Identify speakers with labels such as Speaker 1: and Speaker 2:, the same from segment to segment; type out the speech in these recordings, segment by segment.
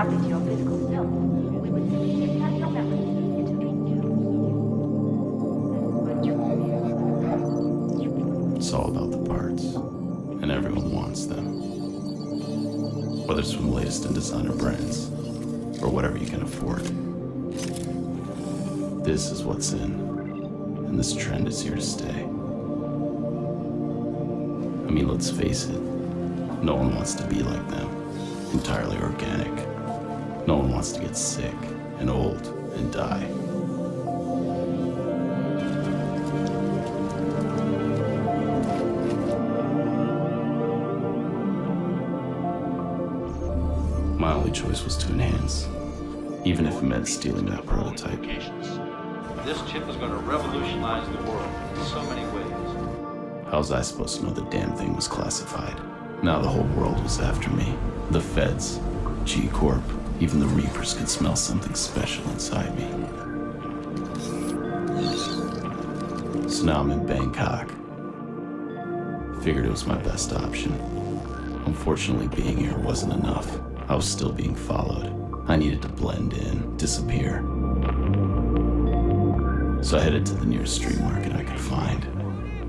Speaker 1: property geophysical self, we would simply implant your memories into a new.
Speaker 2: It's all about the parts, and everyone wants them. Whether it's from the latest in designer brands, or whatever you can afford. This is what's in, and this trend is here to stay. I mean, let's face it, no one wants to be like them, entirely organic. No one wants to get sick and old and die. My only choice was to enhance, even if it meant stealing that prototype.
Speaker 3: This chip is going to revolutionize the world in so many ways.
Speaker 2: How was I supposed to know the damn thing was classified? Now the whole world was after me. The feds, G-Corp, even the Reapers could smell something special inside me. So now I'm in Bangkok. Figured it was my best option. Unfortunately, being here wasn't enough. I was still being followed. I needed to blend in, disappear. So I headed to the nearest street market I could find.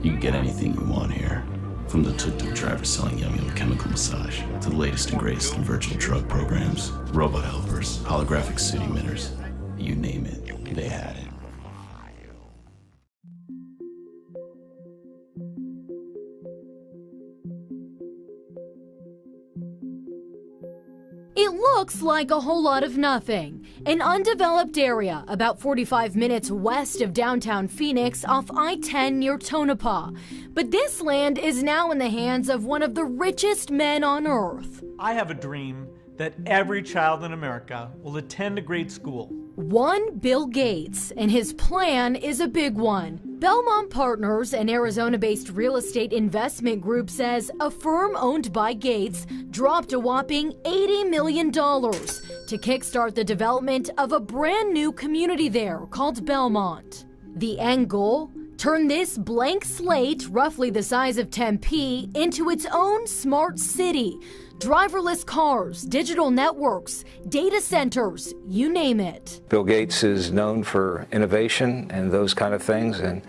Speaker 2: You can get anything you want here. From the tuk-tuk driver selling yum-yum chemical massage, to the latest and greatest in virtual drug programs, robot helpers, holographic suit emitters. You name it, they had it.
Speaker 4: It looks like a whole lot of nothing. An undeveloped area about 45 minutes west of downtown Phoenix off I-10 near Tonopah. But this land is now in the hands of one of the richest men on earth.
Speaker 5: I have a dream that every child in America will attend a great school.
Speaker 4: One Bill Gates, and his plan is a big one. Belmont Partners, an Arizona-based real estate investment group, says a firm owned by Gates dropped a whopping $80 million to kickstart the development of a brand new community there called Belmont. The end goal? Turn this blank slate, roughly the size of Tempe, into its own smart city. Driverless cars, digital networks, data centers, you name it.
Speaker 6: Bill Gates is known for innovation and those kind of things, and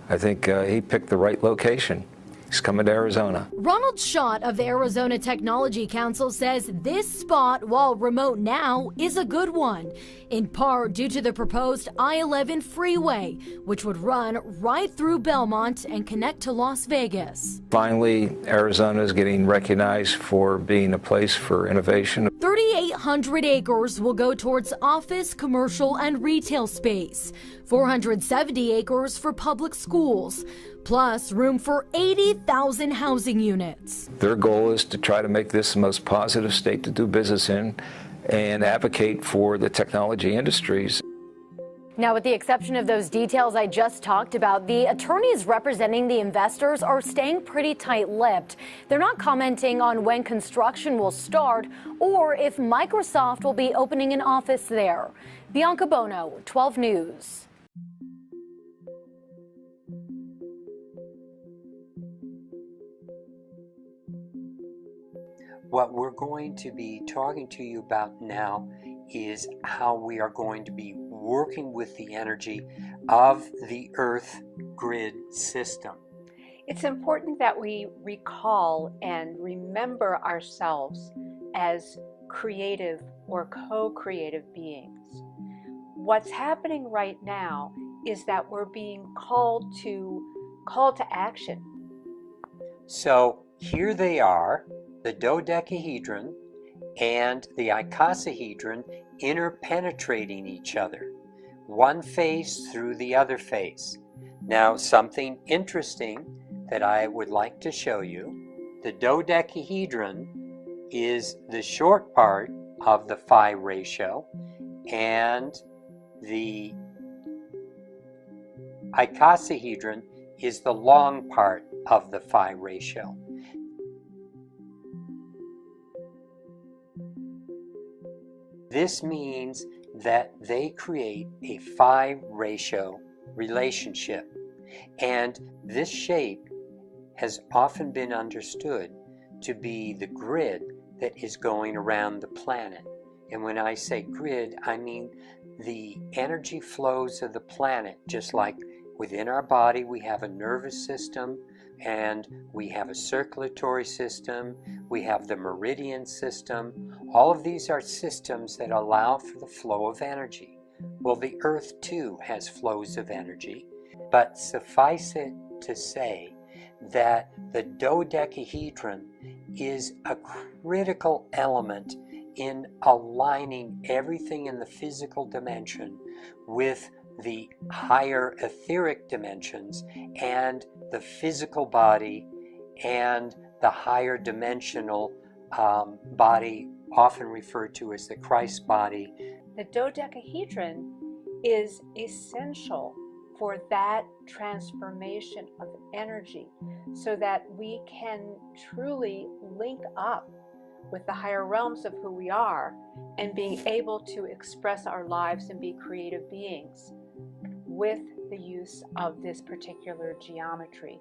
Speaker 6: I think he picked the right location. He's coming to Arizona.
Speaker 4: Ronald Schott of the Arizona Technology Council says this spot, while remote now, is a good one, in part due to the proposed I-11 freeway, which would run right through Belmont and connect to Las Vegas.
Speaker 6: Finally, Arizona is getting recognized for being a place for innovation.
Speaker 4: 3,800 acres will go towards office, commercial, and retail space. 470 acres for public schools, plus room for 80,000 housing units.
Speaker 6: Their goal is to try to make this the most positive state to do business in and advocate for the technology industries.
Speaker 4: Now, with the exception of those details I just talked about, the attorneys representing the investors are staying pretty tight-lipped. They're not commenting on when construction will start or if Microsoft will be opening an office there. Bianca Bono, 12 News.
Speaker 7: What we're going to be talking to you about now is how we are going to be working with the energy of the Earth grid system.
Speaker 8: It's important that we recall and remember ourselves as creative or co-creative beings. What's happening right now is that we're being called to action.
Speaker 7: So here they are, the dodecahedron and the icosahedron interpenetrating each other, one face through the other face. Now, something interesting that I would like to show you, the dodecahedron is the short part of the phi ratio, and the icosahedron is the long part of the phi ratio. This means that they create a phi ratio relationship, and this shape has often been understood to be the grid that is going around the planet. And when I say grid, I mean the energy flows of the planet, just like within our body we have a nervous system, and we have a circulatory system, we have the meridian system. All of these are systems that allow for the flow of energy. Well, the Earth too has flows of energy, but suffice it to say that the dodecahedron is a critical element in aligning everything in the physical dimension with the higher etheric dimensions and the physical body and the higher dimensional body, often referred to as the Christ body.
Speaker 8: The dodecahedron is essential for that transformation of energy so that we can truly link up with the higher realms of who we are and being able to express our lives and be creative beings with the use of this particular geometry.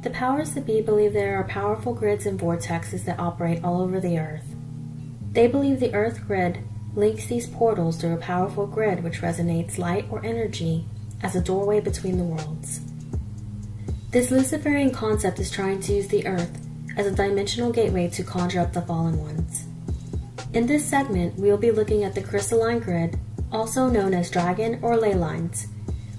Speaker 9: The powers that be believe there are powerful grids and vortexes that operate all over the Earth. They believe the Earth grid links these portals through a powerful grid which resonates light or energy as a doorway between the worlds. This Luciferian concept is trying to use the Earth as a dimensional gateway to conjure up the fallen ones. In this segment, we will be looking at the crystalline grid, also known as dragon or ley lines.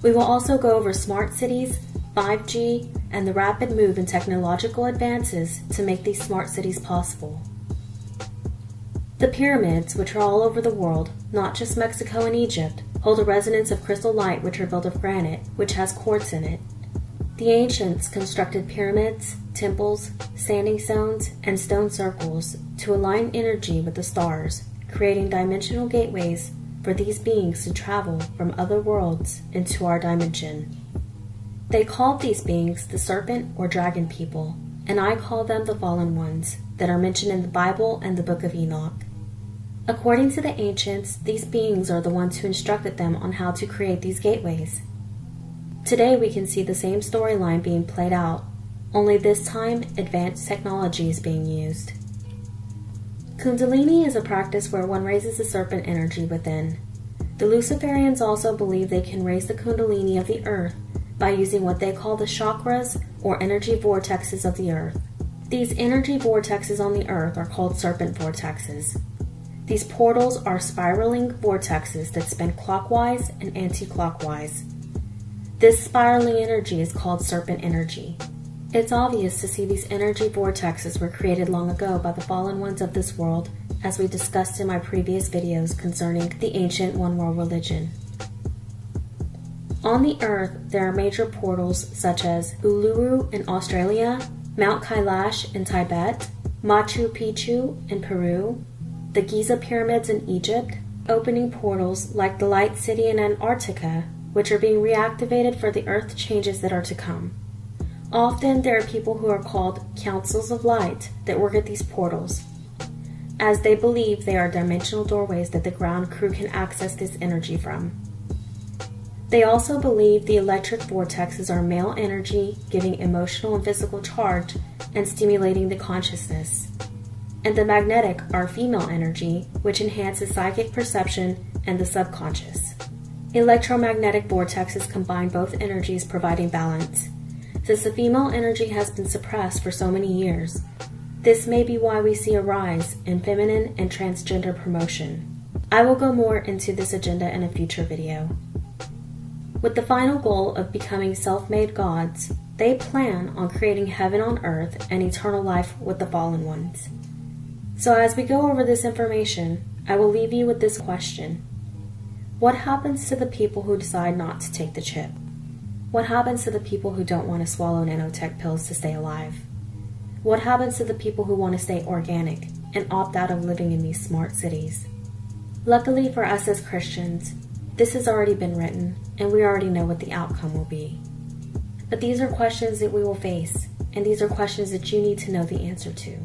Speaker 9: We will also go over smart cities, 5G, and the rapid move in technological advances to make these smart cities possible. The pyramids, which are all over the world, not just Mexico and Egypt, hold a resonance of crystal light which are built of granite, which has quartz in it. The ancients constructed pyramids, temples, standing stones, and stone circles to align energy with the stars, creating dimensional gateways for these beings to travel from other worlds into our dimension. They called these beings the serpent or dragon people, and I call them the fallen ones that are mentioned in the Bible and the Book of Enoch. According to the ancients, these beings are the ones who instructed them on how to create these gateways. Today we can see the same storyline being played out, only this time advanced technology is being used. Kundalini is a practice where one raises the serpent energy within. The Luciferians also believe they can raise the Kundalini of the Earth by using what they call the chakras or energy vortexes of the Earth. These energy vortexes on the Earth are called serpent vortexes. These portals are spiraling vortexes that spin clockwise and anti-clockwise. This spiraling energy is called serpent energy. It's obvious to see these energy vortexes were created long ago by the fallen ones of this world, as we discussed in my previous videos concerning the ancient one world religion. On the Earth, there are major portals such as Uluru in Australia, Mount Kailash in Tibet, Machu Picchu in Peru, the Giza pyramids in Egypt, opening portals like the Light City in Antarctica, which are being reactivated for the Earth changes that are to come. Often there are people who are called Councils of Light that work at these portals, as they believe they are dimensional doorways that the ground crew can access this energy from. They also believe the electric vortexes are male energy, giving emotional and physical charge and stimulating the consciousness. And the magnetic are female energy, which enhances psychic perception and the subconscious. Electromagnetic vortexes combine both energies, providing balance. Since the female energy has been suppressed for so many years, this may be why we see a rise in feminine and transgender promotion. I will go more into this agenda in a future video. With the final goal of becoming self-made gods, they plan on creating heaven on earth and eternal life with the fallen ones. So as we go over this information, I will leave you with this question. What happens to the people who decide not to take the chip? What happens to the people who don't want to swallow nanotech pills to stay alive? What happens to the people who want to stay organic and opt out of living in these smart cities? Luckily for us as Christians, this has already been written, and we already know what the outcome will be. But these are questions that we will face, and these are questions that you need to know the answer to.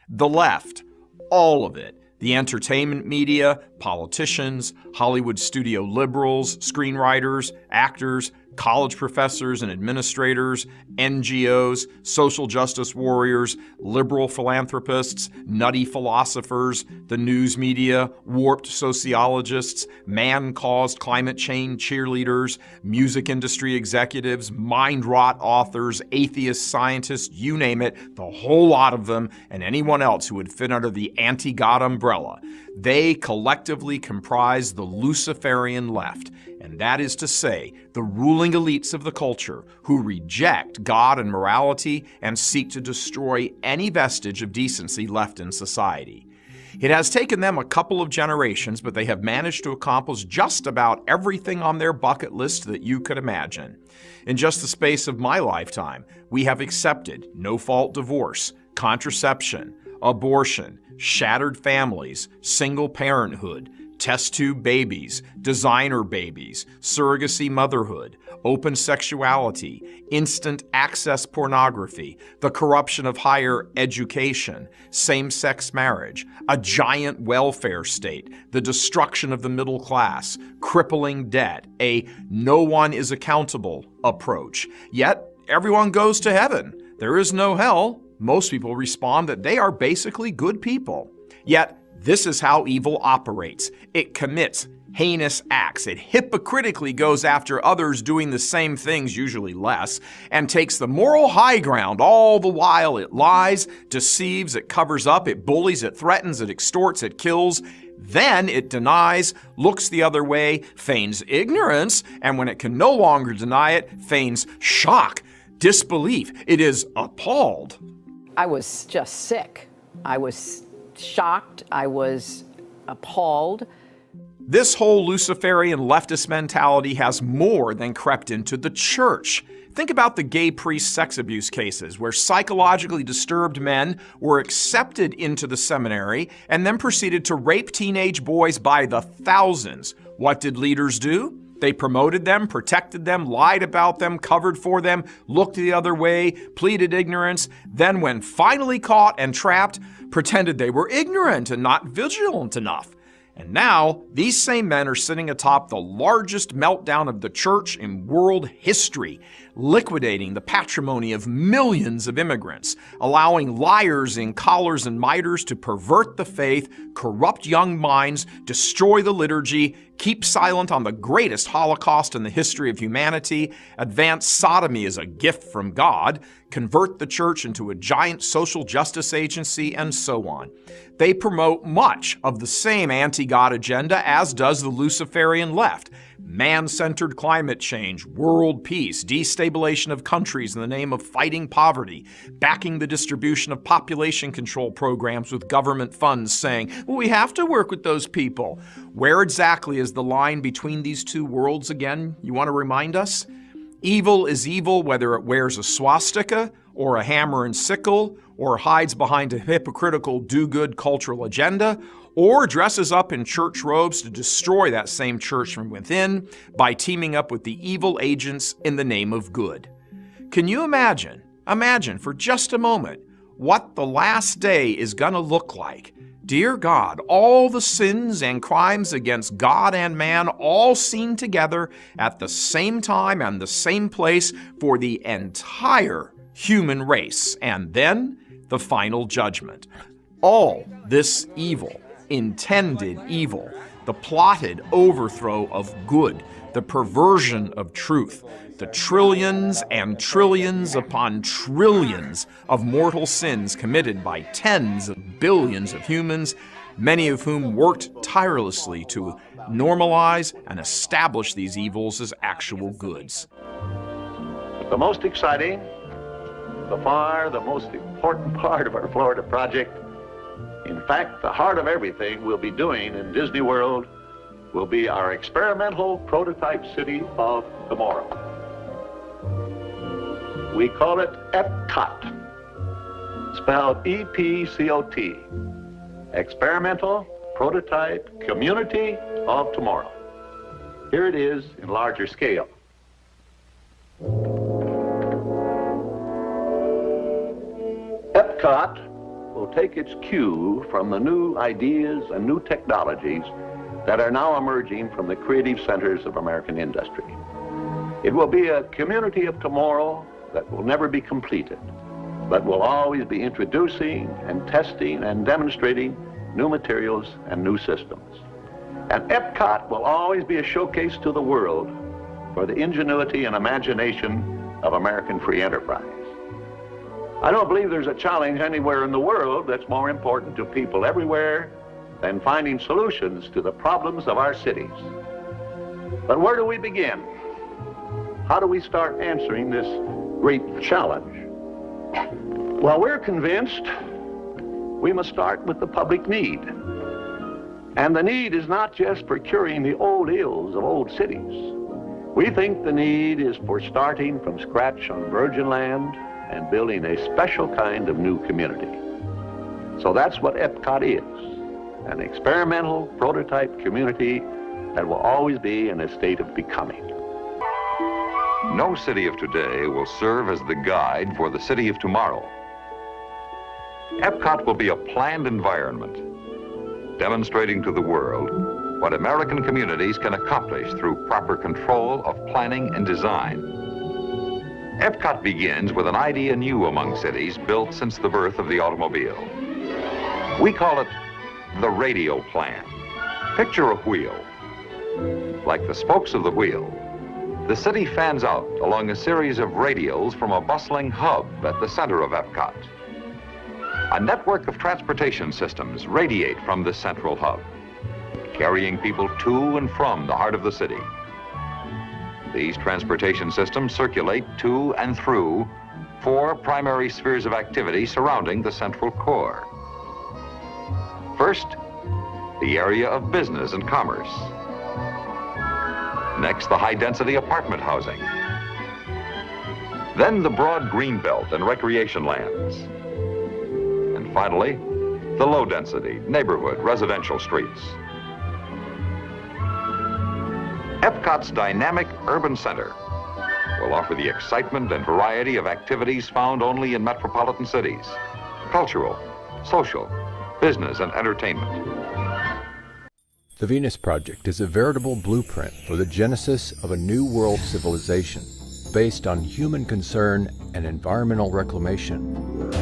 Speaker 10: The left, all of it, The entertainment media, politicians, Hollywood studio liberals, screenwriters, actors, college professors and administrators, NGOs, social justice warriors, liberal philanthropists, nutty philosophers, the news media, warped sociologists, man-caused climate change cheerleaders, music industry executives, mind-rot authors, atheist scientists, you name it, the whole lot of them, and anyone else who would fit under the anti-God umbrella. They collectively comprise the Luciferian left, and that is to say, the ruling elites of the culture who reject God and morality and seek to destroy any vestige of decency left in society. It has taken them a couple of generations, but they have managed to accomplish just about everything on their bucket list that you could imagine. In just the space of my lifetime, we have accepted no-fault divorce, contraception, abortion, shattered families, single parenthood, test tube babies, designer babies, surrogacy motherhood, open sexuality, instant access pornography, the corruption of higher education, same-sex marriage, a giant welfare state, the destruction of the middle class, crippling debt, a no one is accountable approach. Yet, everyone goes to heaven. There is no hell. Most people respond that they are basically good people. Yet, this is how evil operates. It commits heinous acts. It hypocritically goes after others doing the same things, usually less, and takes the moral high ground all the while it lies, deceives, it covers up, it bullies, it threatens, it extorts, it kills. Then it denies, looks the other way, feigns ignorance, and when it can no longer deny it, feigns shock, disbelief. It is appalled.
Speaker 11: I was just sick. I was shocked. I was appalled.
Speaker 10: This whole Luciferian leftist mentality has more than crept into the church. Think about the gay priest sex abuse cases where psychologically disturbed men were accepted into the seminary and then proceeded to rape teenage boys by the thousands. What did leaders do? They promoted them, protected them, lied about them, covered for them, looked the other way, pleaded ignorance, then when finally caught and trapped, pretended they were ignorant and not vigilant enough. And now, these same men are sitting atop the largest meltdown of the church in world history, liquidating the patrimony of millions of immigrants, allowing liars in collars and miters to pervert the faith, corrupt young minds, destroy the liturgy, keep silent on the greatest Holocaust in the history of humanity, advance sodomy as a gift from God, convert the church into a giant social justice agency, and so on. They promote much of the same anti-God agenda as does the Luciferian left. Man-centered climate change, world peace, destabilization of countries in the name of fighting poverty, backing the distribution of population control programs with government funds saying, well, we have to work with those people. Where exactly is the line between these two worlds again? You want to remind us? Evil is evil whether it wears a swastika or a hammer and sickle or hides behind a hypocritical do-good cultural agenda or dresses up in church robes to destroy that same church from within by teaming up with the evil agents in the name of good. Can you imagine for just a moment, what the last day is going to look like? Dear God, all the sins and crimes against God and man all seen together at the same time and the same place for the entire human race, and then the final judgment. All this evil, intended evil, the plotted overthrow of good, the perversion of truth, the trillions and trillions upon trillions of mortal sins committed by tens of billions of humans, many of whom worked tirelessly to normalize and establish these evils as actual goods.
Speaker 12: The most exciting, by far the most important part of our Florida project, in fact, the heart of everything we'll be doing in Disney World will be our experimental prototype city of tomorrow. We call it Epcot, spelled E-P-C-O-T, Experimental Prototype Community of Tomorrow. Here it is in larger scale. Epcot will take its cue from the new ideas and new technologies that are now emerging from the creative centers of American industry. It will be a community of tomorrow that will never be completed, but will always be introducing and testing and demonstrating new materials and new systems. And Epcot will always be a showcase to the world for the ingenuity and imagination of American free enterprise. I don't believe there's a challenge anywhere in the world that's more important to people everywhere than finding solutions to the problems of our cities. But where do we begin? How do we start answering this great challenge? Well, we're convinced we must start with the public need. And the need is not just for curing the old ills of old cities. We think the need is for starting from scratch on virgin land and building a special kind of new community. So that's what Epcot is, an experimental prototype community that will always be in a state of becoming.
Speaker 13: No city of today will serve as the guide for the city of tomorrow. Epcot will be a planned environment, demonstrating to the world what American communities can accomplish through proper control of planning and design. Epcot begins with an idea new among cities built since the birth of the automobile. We call it the radial plan. Picture a wheel. Like the spokes of the wheel, the city fans out along a series of radials from a bustling hub at the center of Epcot. A network of transportation systems radiate from this central hub, carrying people to and from the heart of the city. These transportation systems circulate to and through 4 primary spheres of activity surrounding the central core. First, the area of business and commerce. Next, the high-density apartment housing. Then the broad greenbelt and recreation lands. And finally, the low-density neighborhood residential streets. Epcot's dynamic urban center will offer the excitement and variety of activities found only in metropolitan cities: cultural, social, business, and entertainment.
Speaker 14: The Venus Project is a veritable blueprint for the genesis of a new world civilization based on human concern and environmental reclamation.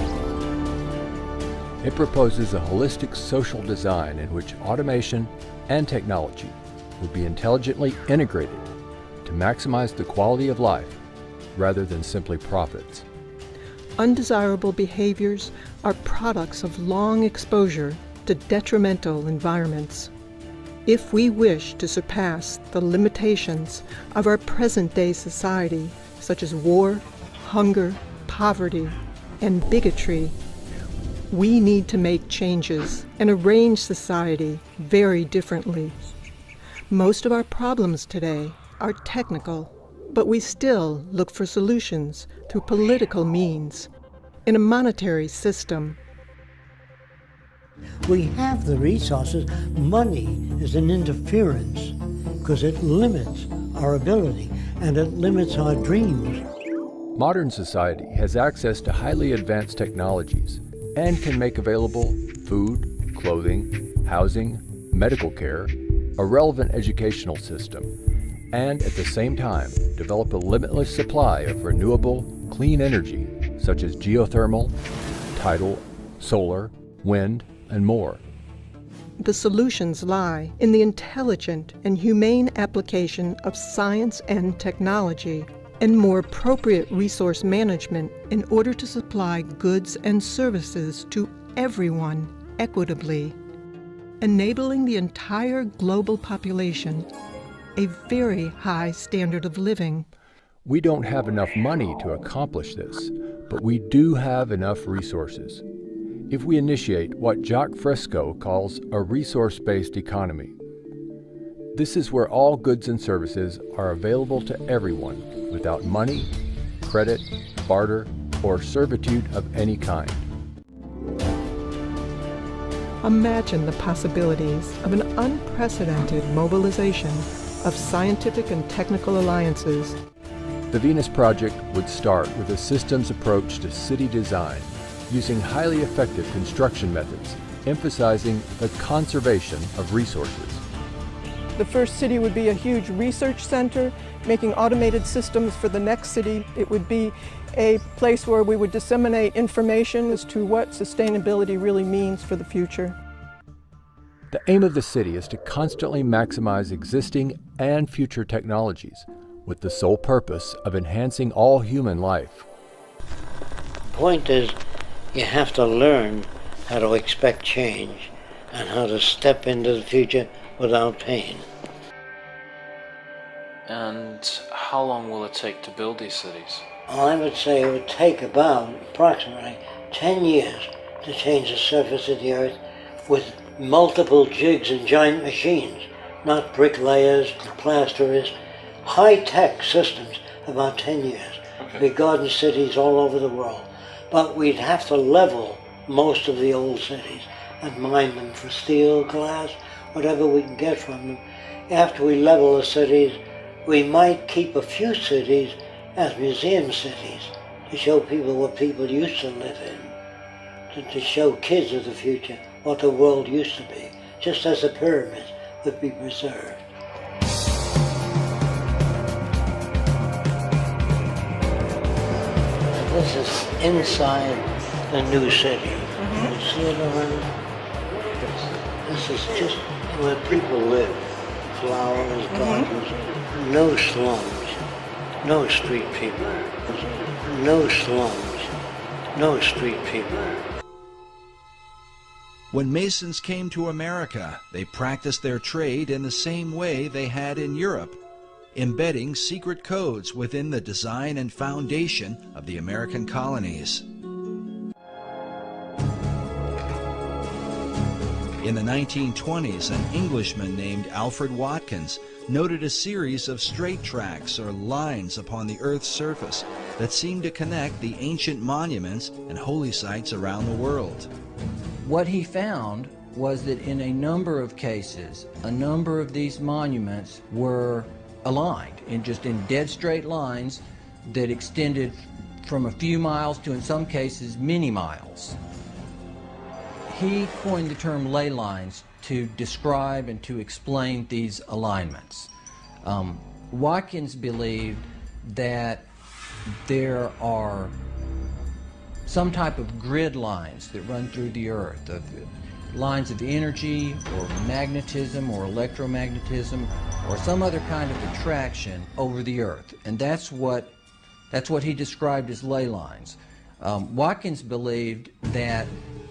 Speaker 14: It proposes a holistic social design in which automation and technology would be intelligently integrated to maximize the quality of life rather than simply profits.
Speaker 15: Undesirable behaviors are products of long exposure to detrimental environments. If we wish to surpass the limitations of our present-day society, such as war, hunger, poverty, and bigotry, we need to make changes and arrange society very differently. Most of our problems today are technical, but we still look for solutions through political means in a monetary system.
Speaker 16: We have the resources. Money is an interference because it limits our ability and it limits our dreams.
Speaker 14: Modern society has access to highly advanced technologies and can make available food, clothing, housing, medical care, a relevant educational system, and at the same time develop a limitless supply of renewable, clean energy such as geothermal, tidal, solar, wind, and more.
Speaker 15: The solutions lie in the intelligent and humane application of science and technology and more appropriate resource management in order to supply goods and services to everyone equitably, enabling the entire global population a very high standard of living.
Speaker 14: We don't have enough money to accomplish this, but we do have enough resources. If we initiate what Jacques Fresco calls a resource-based economy, this is where all goods and services are available to everyone without money, credit, barter, or servitude of any kind.
Speaker 15: Imagine the possibilities of an unprecedented mobilization of scientific and technical alliances.
Speaker 14: The Venus Project would start with a systems approach to city design using highly effective construction methods, emphasizing the conservation of resources.
Speaker 15: The first city would be a huge research center, making automated systems for the next city. It would be a place where we would disseminate information as to what sustainability really means for the future.
Speaker 14: The aim of the city is to constantly maximize existing and future technologies, with the sole purpose of enhancing all human life.
Speaker 16: The point is, you have to learn how to expect change and how to step into the future without pain.
Speaker 17: And how long will it take to build these cities?
Speaker 16: Well, I would say it would take about approximately 10 years to change the surface of the earth with multiple jigs and giant machines, not bricklayers, plasterers, high-tech systems, about 10 years. Big garden cities all over the world. But we'd have to level most of the old cities and mine them for steel, glass, whatever we can get from them. After we level the cities, we might keep a few cities as museum cities to show people what people used to live in, to show kids of the future what the world used to be, just as the pyramids would be preserved. This is inside the new city. You see it around? This is just where people live. Flowers, gardens, no slums, no street people. No slums, no street people.
Speaker 18: When Masons came to America, they practiced their trade in the same way they had in Europe, embedding secret codes within the design and foundation of the American colonies. In the 1920s, an Englishman named Alfred Watkins noted a series of straight tracks or lines upon the Earth's surface that seemed to connect the ancient monuments and holy sites around the world.
Speaker 19: What he found was that in a number of cases, a number of these monuments were aligned in dead straight lines that extended from a few miles to, in some cases, many miles. He coined the term ley lines to describe and to explain these alignments. Watkins believed that there are some type of grid lines that run through the earth, of lines of energy or magnetism or electromagnetism or some other kind of attraction over the earth, and that's what he described as ley lines. Watkins believed that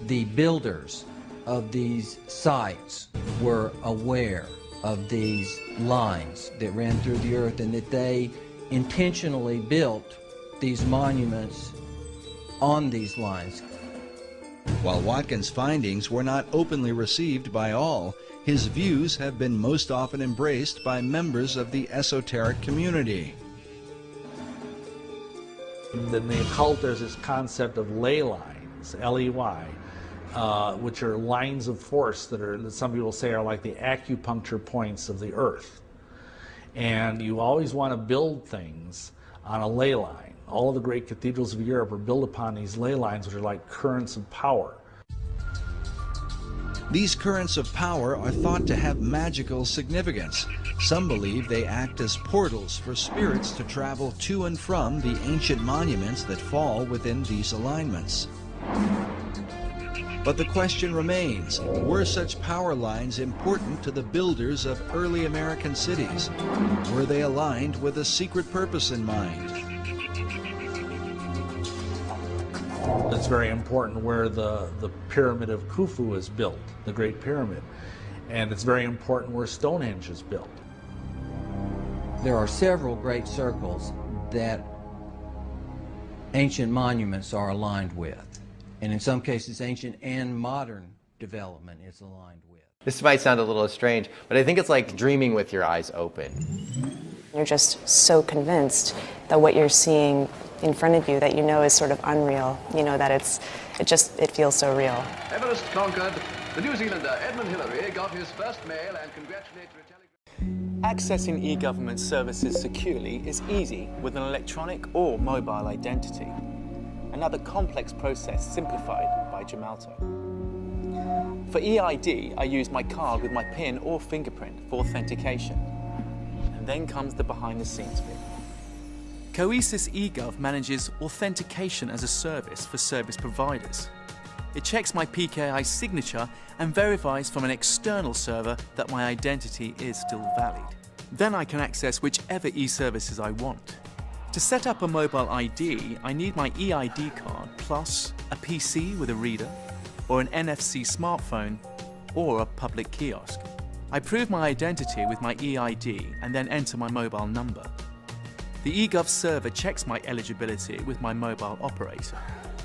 Speaker 19: the builders of these sites were aware of these lines that ran through the earth and that they intentionally built these monuments on these lines.
Speaker 18: While Watkins' findings were not openly received by all, his views have been most often embraced by members of the esoteric community.
Speaker 5: In the occult, there's this concept of ley lines, L-E-Y, which are lines of force that some people say are like the acupuncture points of the earth. And you always want to build things on a ley line. All of the great cathedrals of Europe are built upon these ley lines, which are like currents of power.
Speaker 18: These currents of power are thought to have magical significance. Some believe they act as portals for spirits to travel to and from the ancient monuments that fall within these alignments. But the question remains, were such power lines important to the builders of early American cities? Were they aligned with a secret purpose in mind?
Speaker 5: It's very important where the pyramid of Khufu is built, the Great Pyramid. And it's very important where Stonehenge is built.
Speaker 19: There are several great circles that ancient monuments are aligned with. And in some cases, ancient and modern development is aligned with.
Speaker 20: This might sound a little strange, but I think it's like dreaming with your eyes open.
Speaker 21: You're just so convinced that what you're seeing in front of you that you know is sort of unreal. You know that it feels so real.
Speaker 22: Everest conquered. The New Zealander Edmund Hillary got his first mail and congratulatory telegram.
Speaker 23: Accessing e-government services securely is easy with an electronic or mobile identity.
Speaker 1: another complex process simplified by Gemalto. For EID, I use my card with my PIN or fingerprint for authentication. And then comes the behind-the-scenes bit. Coesis eGov manages authentication as a service for service providers. It checks my PKI signature and verifies from an external server that my identity is still valid. Then I can access whichever e-services I want. To set up a mobile ID, I need my EID card plus a PC with a reader, or an NFC smartphone, or a public kiosk. I prove my identity with my EID and then enter my mobile number. The eGov server checks my eligibility with my mobile operator.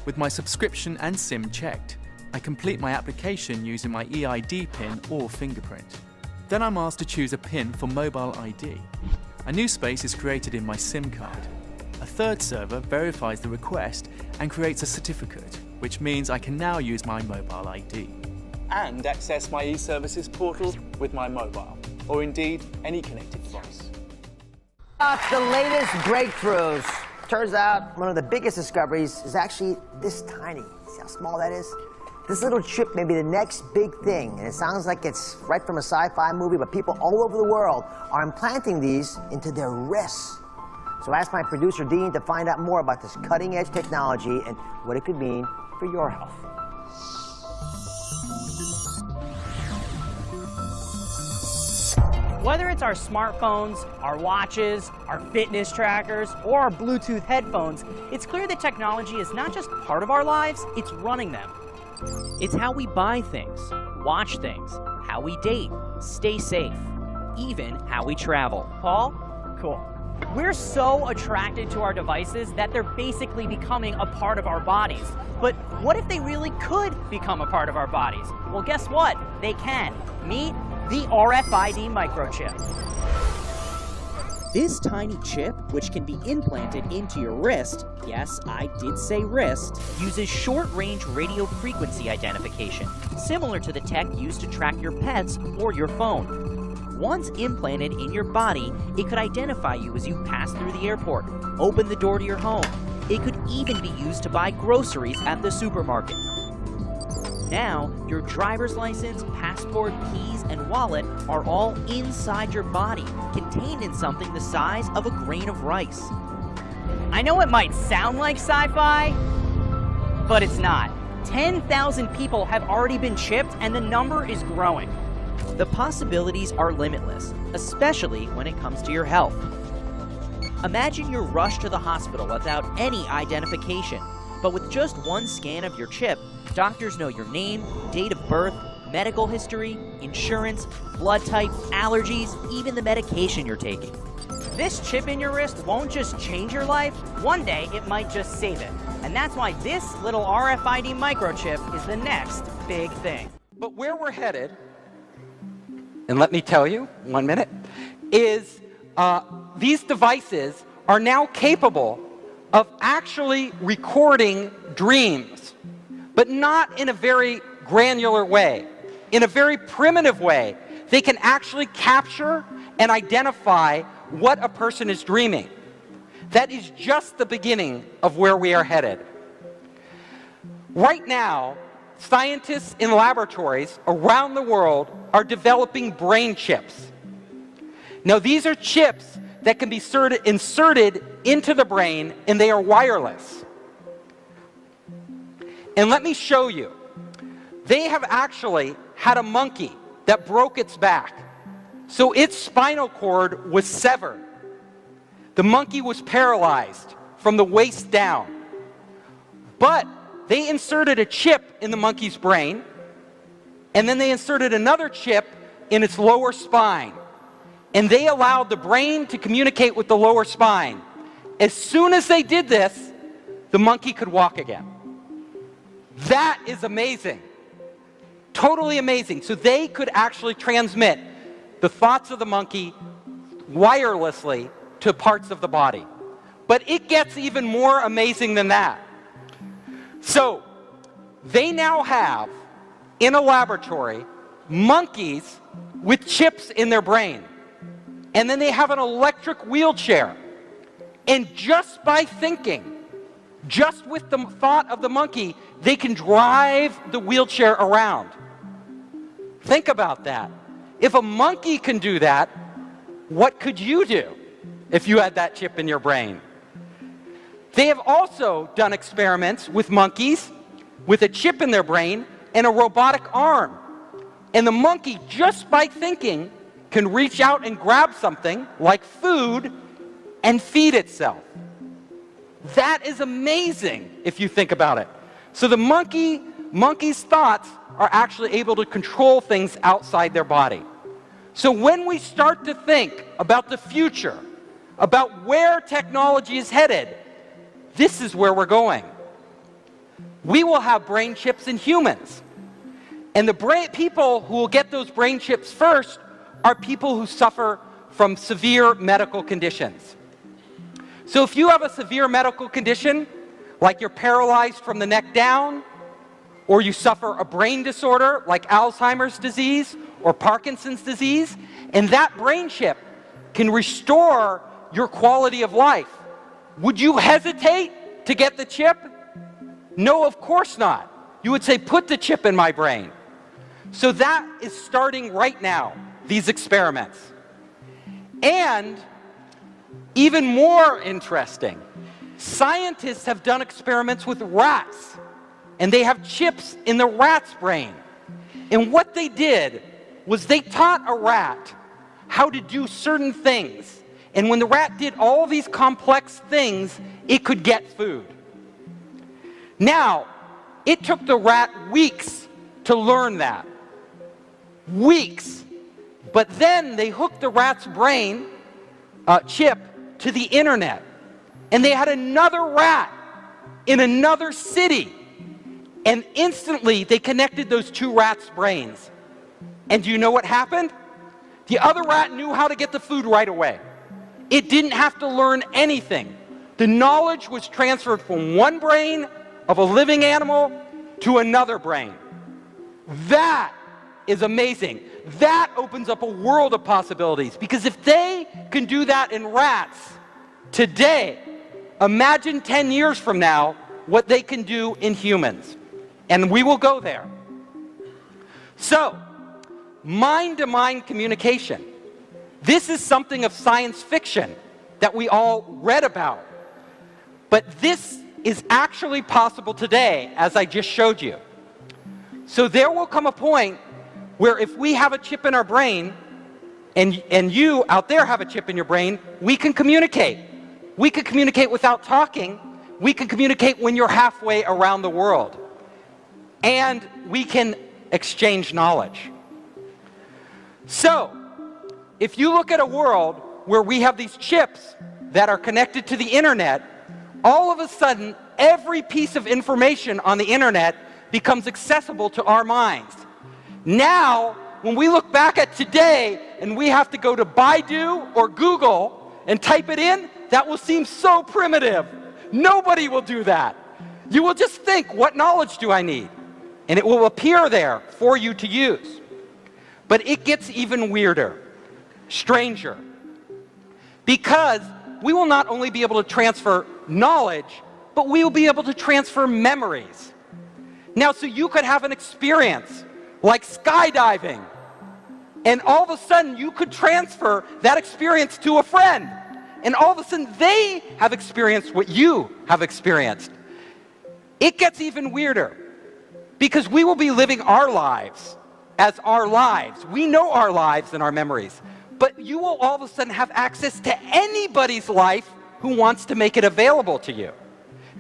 Speaker 1: With my subscription and SIM checked, I complete my application using my EID PIN or fingerprint. Then I'm asked to choose a PIN for mobile ID. A new space is created in my SIM card. A third server verifies the request and creates a certificate, which means I can now use my mobile ID. And access my e-services portal with my mobile, or indeed any connected device.
Speaker 3: The latest breakthroughs. Turns out one of the biggest discoveries is actually this tiny. See how small that is? This little chip may be the next big thing, and it sounds like it's right from a sci-fi movie, but people all over the world are implanting these into their wrists. So I asked my producer, Dean, to find out more about this cutting-edge technology and what it could mean for your health.
Speaker 23: Whether it's our smartphones, our watches, our fitness trackers, or our Bluetooth headphones, it's clear that technology is not just part of our lives, it's running them. It's how we buy things, watch things, how we date, stay safe, even how we travel. Paul? Cool. We're so attracted to our devices that they're basically becoming a part of our bodies. But what if they really could become a part of our bodies? Well, guess what? They can. Meet the RFID microchip. This tiny chip, which can be implanted into your wrist, yes, I did say wrist, uses short-range radio frequency identification, similar to the tech used to track your pets or your phone. Once implanted in your body, it could identify you as you pass through the airport, open the door to your home. It could even be used to buy groceries at the supermarket. Now, your driver's license, passport, keys, and wallet are all inside your body, contained in something the size of a grain of rice. I know it might sound like sci-fi, but it's not. 10,000 people have already been chipped, and the number is growing. The possibilities are limitless, especially when it comes to your health. Imagine you're rushed to the hospital without any identification, but with just one scan of your chip, doctors know your name, date of birth, medical history, insurance, blood type, allergies, even the medication you're taking. This chip in your wrist won't just change your life, one day it might just save it. And that's why this little RFID microchip is the next big thing.
Speaker 24: But where we're headed, and let me tell you, 1 minute, is these devices are now capable of actually recording dreams, but not in a very granular way. In a very primitive way, they can actually capture and identify what a person is dreaming. That is just the beginning of where we are headed. Right now, scientists in laboratories around the world are developing brain chips. Now, these are chips that can be inserted into the brain, and they are wireless. And let me show you. They have actually had a monkey that broke its back. So its spinal cord was severed. The monkey was paralyzed from the waist down. But they inserted a chip in the monkey's brain, and then they inserted another chip in its lower spine. And they allowed the brain to communicate with the lower spine. As soon as they did this, the monkey could walk again. That is amazing. Totally amazing. So they could actually transmit the thoughts of the monkey wirelessly to parts of the body. But it gets even more amazing than that. So they now have, in a laboratory, monkeys with chips in their brain. And then they have an electric wheelchair. And just by thinking, Just with the thought of the monkey, they can drive the wheelchair around. Think about that. If a monkey can do that, what could you do if you had that chip in your brain? They have also done experiments with monkeys with a chip in their brain and a robotic arm. And the monkey, just by thinking, can reach out and grab something like food and feed itself. That is amazing if you think about it. So the monkey's thoughts are actually able to control things outside their body. So when we start to think about the future, about where technology is headed, this is where we're going. We will have brain chips in humans. And the people who will get those brain chips first are people who suffer from severe medical conditions. So if you have a severe medical condition, like you're paralyzed from the neck down, or you suffer a brain disorder like Alzheimer's disease or Parkinson's disease, and that brain chip can restore your quality of life, would you hesitate to get the chip? No, of course not. You would say, put the chip in my brain. So that is starting right now, these experiments. And even more interesting, scientists have done experiments with rats, and they have chips in the rat's brain. And what they did was they taught a rat how to do certain things. And when the rat did all these complex things, it could get food. Now, it took the rat weeks to learn that. Weeks. But then they hooked the rat's brain chip to the internet. And they had another rat in another city. And instantly they connected those two rats' brains. And do you know what happened? The other rat knew how to get the food right away. It didn't have to learn anything. The knowledge was transferred from one brain of a living animal to another brain. That is amazing. That opens up a world of possibilities, because if they can do that in rats today, imagine 10 years from now what they can do in humans. And we will go there. So, mind-to-mind communication. This is something of science fiction that we all read about. But this is actually possible today, as I just showed you. So there will come a point where if we have a chip in our brain, and you out there have a chip in your brain, we can communicate. We can communicate without talking. We can communicate when you're halfway around the world. And we can exchange knowledge. So, if you look at a world where we have these chips that are connected to the internet, all of a sudden, every piece of information on the internet becomes accessible to our minds. Now, when we look back at today and we have to go to Baidu or Google and type it in, that will seem so primitive. Nobody will do that. You will just think, what knowledge do I need? And it will appear there for you to use. But it gets even weirder, stranger. Because we will not only be able to transfer knowledge, but we will be able to transfer memories. Now, so you could have an experience like skydiving, and all of a sudden you could transfer that experience to a friend, and all of a sudden they have experienced what you have experienced. It gets even weirder, because we will be living our lives as our lives. We know our lives and our memories, but you will all of a sudden have access to anybody's life who wants to make it available to you.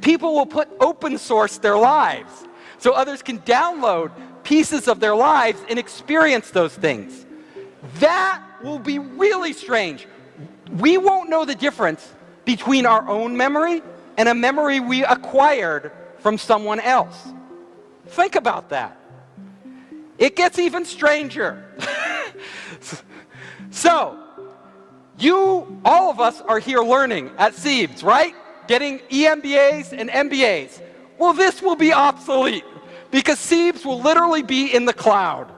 Speaker 24: People will open source their lives so others can download pieces of their lives and experience those things. That will be really strange. We won't know the difference between our own memory and a memory we acquired from someone else. Think about that. It gets even stranger. So, all of us are here learning at SEEBS, right? Getting EMBAs and MBAs. Well, this will be obsolete, because SEEBS will literally be in the cloud.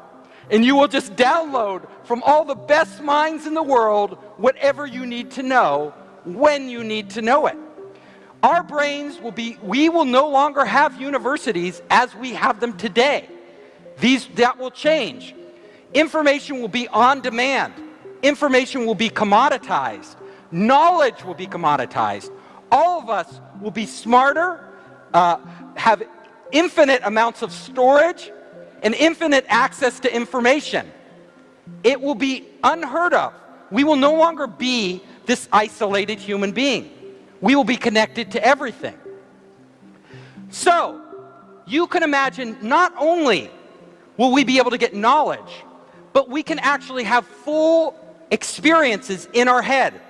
Speaker 24: And you will just download from all the best minds in the world whatever you need to know when you need to know it. Our brains we will no longer have universities as we have them today. That will change. Information will be on demand. Information will be commoditized. Knowledge will be commoditized. All of us will be smarter, have infinite amounts of storage, and infinite access to information. It will be unheard of. We will no longer be this isolated human being. We will be connected to everything. So, you can imagine not only will we be able to get knowledge, but we can actually have full experiences in our head.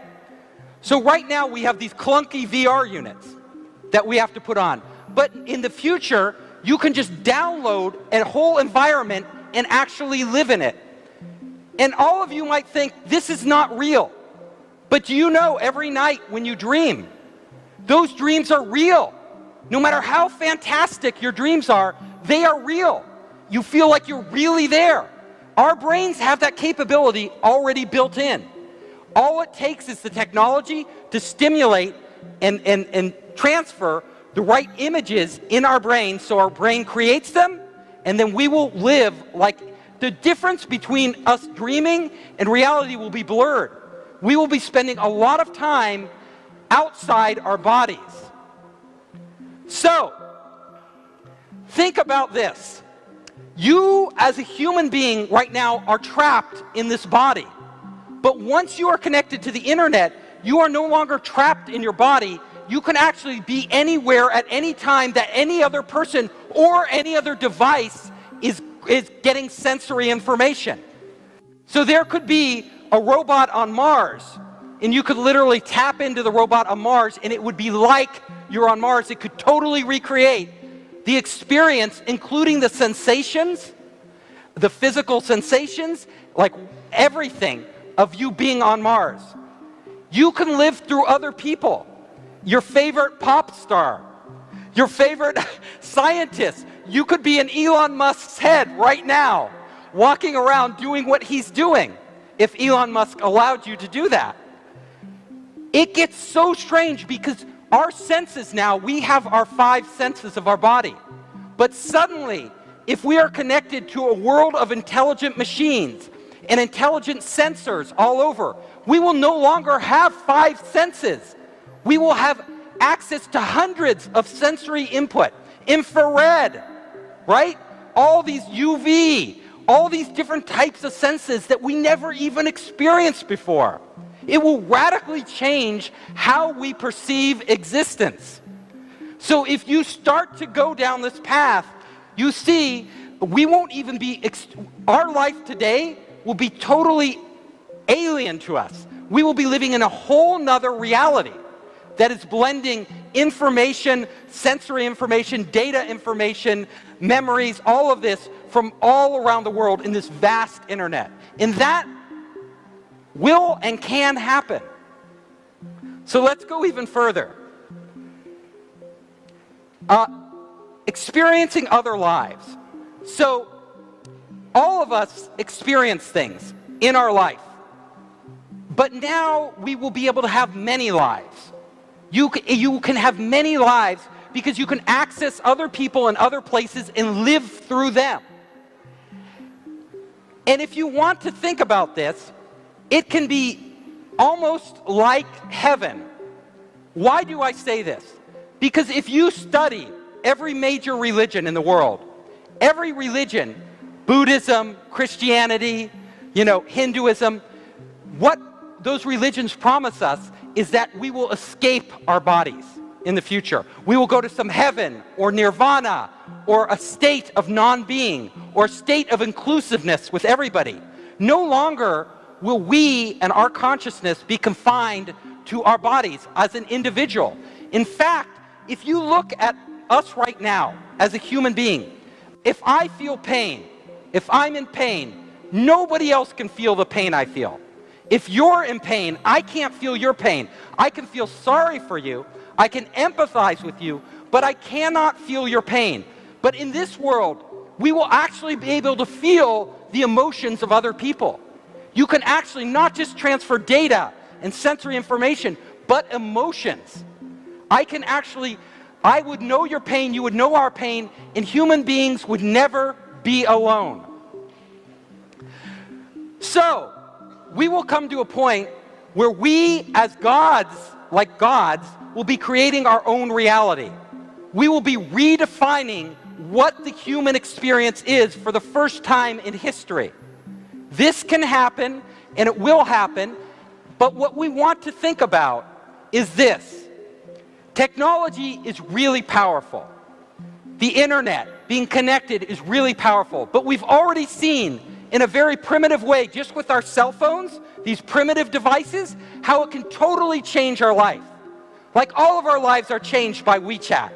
Speaker 24: So right now we have these clunky VR units that we have to put on. But in the future, you can just download a whole environment and actually live in it. And all of you might think, this is not real. But do you know every night when you dream, those dreams are real. No matter how fantastic your dreams are, they are real. You feel like you're really there. Our brains have that capability already built in. All it takes is the technology to stimulate and transfer the right images in our brain so our brain creates them, and then we will live like the difference between us dreaming and reality will be blurred. We will be spending a lot of time outside our bodies. So, think about this. You, as a human being right now, are trapped in this body. But once you are connected to the internet, you are no longer trapped in your body. You can actually be anywhere at any time that any other person or any other device is getting sensory information. So there could be a robot on Mars, and you could literally tap into the robot on Mars, and it would be like you're on Mars. It could totally recreate the experience, including the sensations, the physical sensations, like everything of you being on Mars. You can live through other people, your favorite pop star, your favorite scientist. You could be in Elon Musk's head right now, walking around doing what he's doing, if Elon Musk allowed you to do that. It gets so strange because our senses now, we have our 5 senses of our body. But suddenly, if we are connected to a world of intelligent machines and intelligent sensors all over, we will no longer have 5 senses. We will have access to hundreds of sensory input, infrared, right? All these UV, all these different types of senses that we never even experienced before. It will radically change how we perceive existence. So if you start to go down this path, you see, we won't even be, our life today will be totally alien to us. We will be living in a whole nother reality that is blending information, sensory information, data information, memories, all of this from all around the world in this vast internet. And that will and can happen. So let's go even further. Experiencing other lives. So all of us experience things in our life. But now we will be able to have many lives. You can have many lives because you can access other people and other places and live through them. And if you want to think about this, it can be almost like heaven. Why do I say this? Because if you study every major religion in the world, every religion, Buddhism, Christianity, Hinduism, what those religions promise us is that we will escape our bodies in the future. We will go to some heaven or nirvana or a state of non-being or a state of inclusiveness with everybody. No longer will we and our consciousness be confined to our bodies as an individual. In fact, if you look at us right now as a human being, if I feel pain, if I'm in pain, nobody else can feel the pain I feel. If you're in pain, I can't feel your pain. I can feel sorry for you, I can empathize with you, but I cannot feel your pain. But in this world, we will actually be able to feel the emotions of other people. You can actually not just transfer data and sensory information, but emotions. I would know your pain, you would know our pain, and human beings would never be alone. So, we will come to a point where we, as gods, like gods, will be creating our own reality. We will be redefining what the human experience is for the first time in history. This can happen, and it will happen, but what we want to think about is this. Technology is really powerful. The internet, being connected, is really powerful, but we've already seen in a very primitive way, just with our cell phones, these primitive devices, how it can totally change our life. Like all of our lives are changed by WeChat.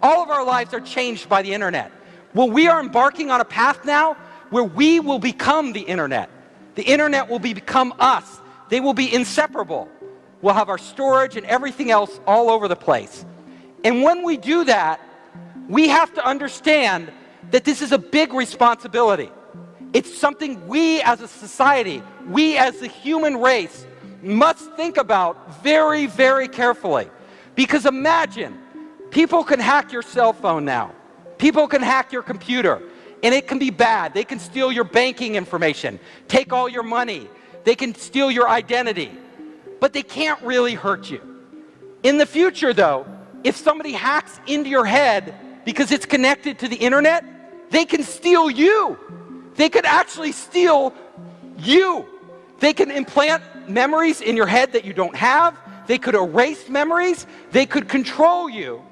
Speaker 24: All of our lives are changed by the internet. Well, we are embarking on a path now where we will become the internet. The internet will become us. They will be inseparable. We'll have our storage and everything else all over the place. And when we do that, we have to understand that this is a big responsibility. It's something we as a society, we as the human race, must think about very, very carefully. Because imagine, people can hack your cell phone now. People can hack your computer, and it can be bad. They can steal your banking information, take all your money. They can steal your identity, but they can't really hurt you. In the future, though, if somebody hacks into your head because it's connected to the internet, they can steal you. They could actually steal you. They can implant memories in your head that you don't have. They could erase memories. They could control you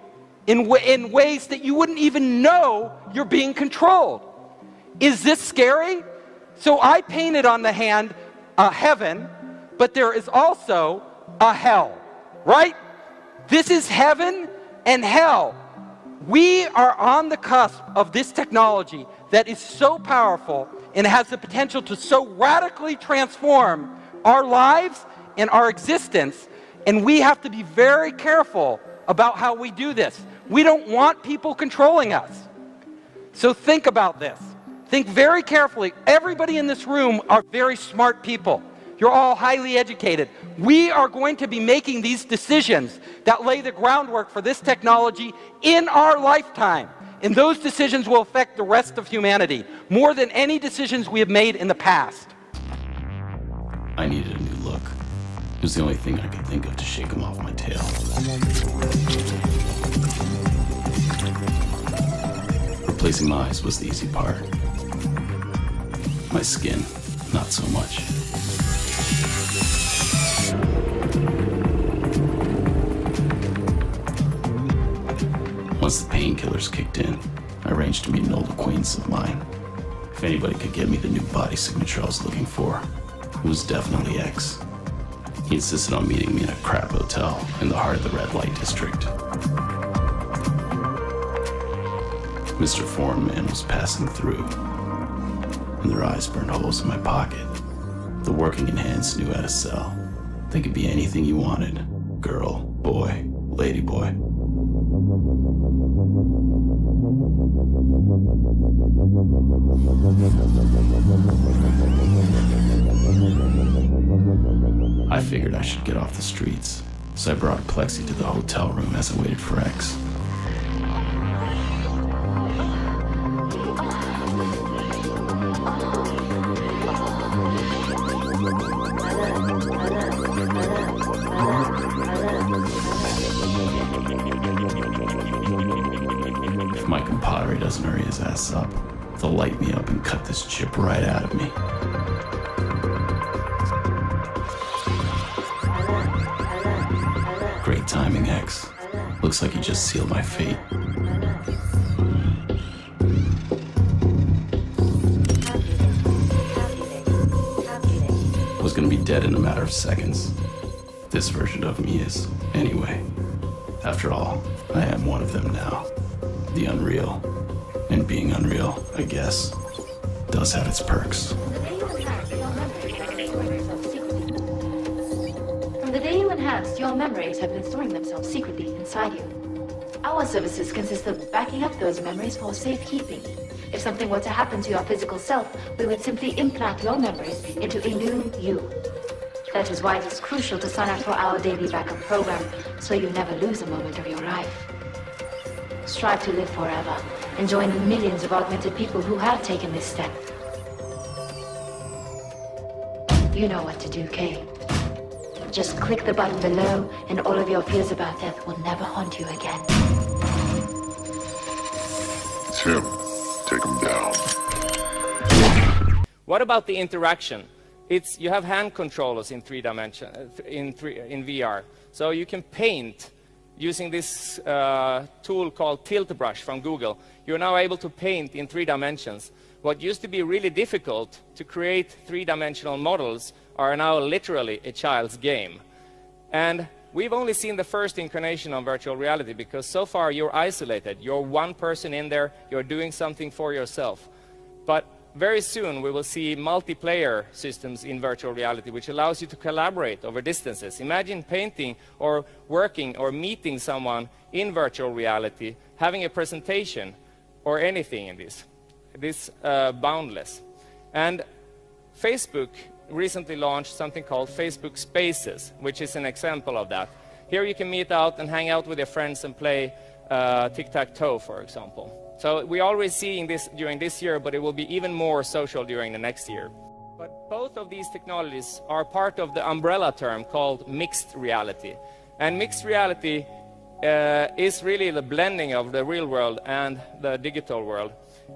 Speaker 24: in ways that you wouldn't even know you're being controlled. Is this scary? So I painted on the hand a heaven, but there is also a hell, right? This is heaven and hell. We are on the cusp of this technology that is so powerful and has the potential to so radically transform our lives and our existence, and we have to be very careful about how we do this. We don't want people controlling us. So think about this. Think very carefully. Everybody in this room are very smart people. You're all highly educated. We are going to be making these decisions that lay the groundwork for this technology in our lifetime. And those decisions will affect the rest of humanity more than any decisions we have made in the past.
Speaker 2: I needed a new look. It was the only thing I could think of to shake him off my tail. Replacing my eyes was the easy part. My skin, not so much. Once the painkillers kicked in, I arranged to meet an old acquaintance of mine. If anybody could get me the new body signature I was looking for, it was definitely X. He insisted on meeting me in a crap hotel in the heart of the red light district. Mr. Foreign Man was passing through, and their eyes burned holes in my pocket. The working enhanced knew how to sell. They could be anything you wanted. Girl, boy, lady boy. I figured I should get off the streets, so I brought Plexi to the hotel room as I waited for X. If my compadre doesn't hurry his ass up, they'll light me up and cut this chip right out of me. Great timing, X. Looks like you just sealed my fate. I was gonna be dead in a matter of seconds. This version of me is, anyway. After all, I am one of them now. The unreal. And being unreal, I guess, does have its perks.
Speaker 4: From the day you enhanced, your memories have been storing themselves secretly inside you. Our services consist of backing up those memories for safekeeping. If something were to happen to your physical self, we would simply implant your memories into a new you. That is why it is crucial to sign up for our daily backup program, so you never lose a moment of your life. Strive to live forever, and join the millions of augmented people who have taken this step. You know what to do, Kay. Just click the button below, and all of your fears about death will never haunt you again.
Speaker 6: It's him. Take him down.
Speaker 7: What about the interaction? You have hand controllers in 3 dimension, in VR. So you can paint using this tool called Tilt Brush from Google. You're now able to paint in 3 dimensions. What used to be really difficult to create 3-dimensional models are now literally a child's game. And we've only seen the first incarnation of virtual reality, because so far you're isolated. You're one person in there, you're doing something for yourself. But very soon we will see multiplayer systems in virtual reality, which allows you to collaborate over distances. Imagine painting or working or meeting someone in virtual reality, having a presentation or anything in this. This boundless. And Facebook recently launched something called Facebook Spaces, which is an example of that. Here you can meet out and hang out with your friends and play tic-tac-toe, for example. So we're already seeing this during this year, but it will be even more social during the next year. But both of these technologies are part of the umbrella term called mixed reality. And mixed reality is really the blending of the real world and the digital world.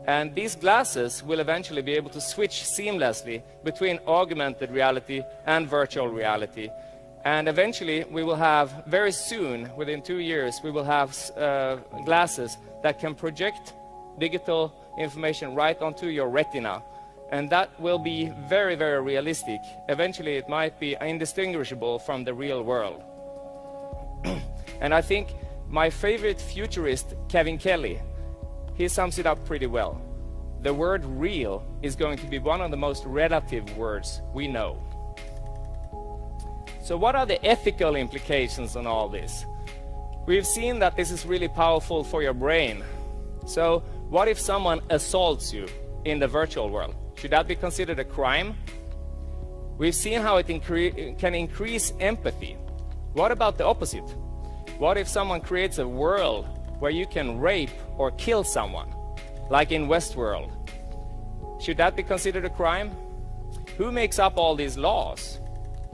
Speaker 7: And these glasses will eventually be able to switch seamlessly between augmented reality and virtual reality. And eventually we will have, very soon, within 2 years, we will have glasses that can project digital information right onto your retina. And that will be very, very realistic. Eventually it might be indistinguishable from the real world. And I think my favorite futurist, Kevin Kelly, he sums it up pretty well. The word real is going to be one of the most relative words we know. So what are the ethical implications on all this? We've seen that this is really powerful for your brain. So what if someone assaults you in the virtual world? Should that be considered a crime? We've seen how it can increase empathy. What about the opposite? What if someone creates a world where you can rape or kill someone, like in Westworld? Should that be considered a crime? Who makes up all these laws,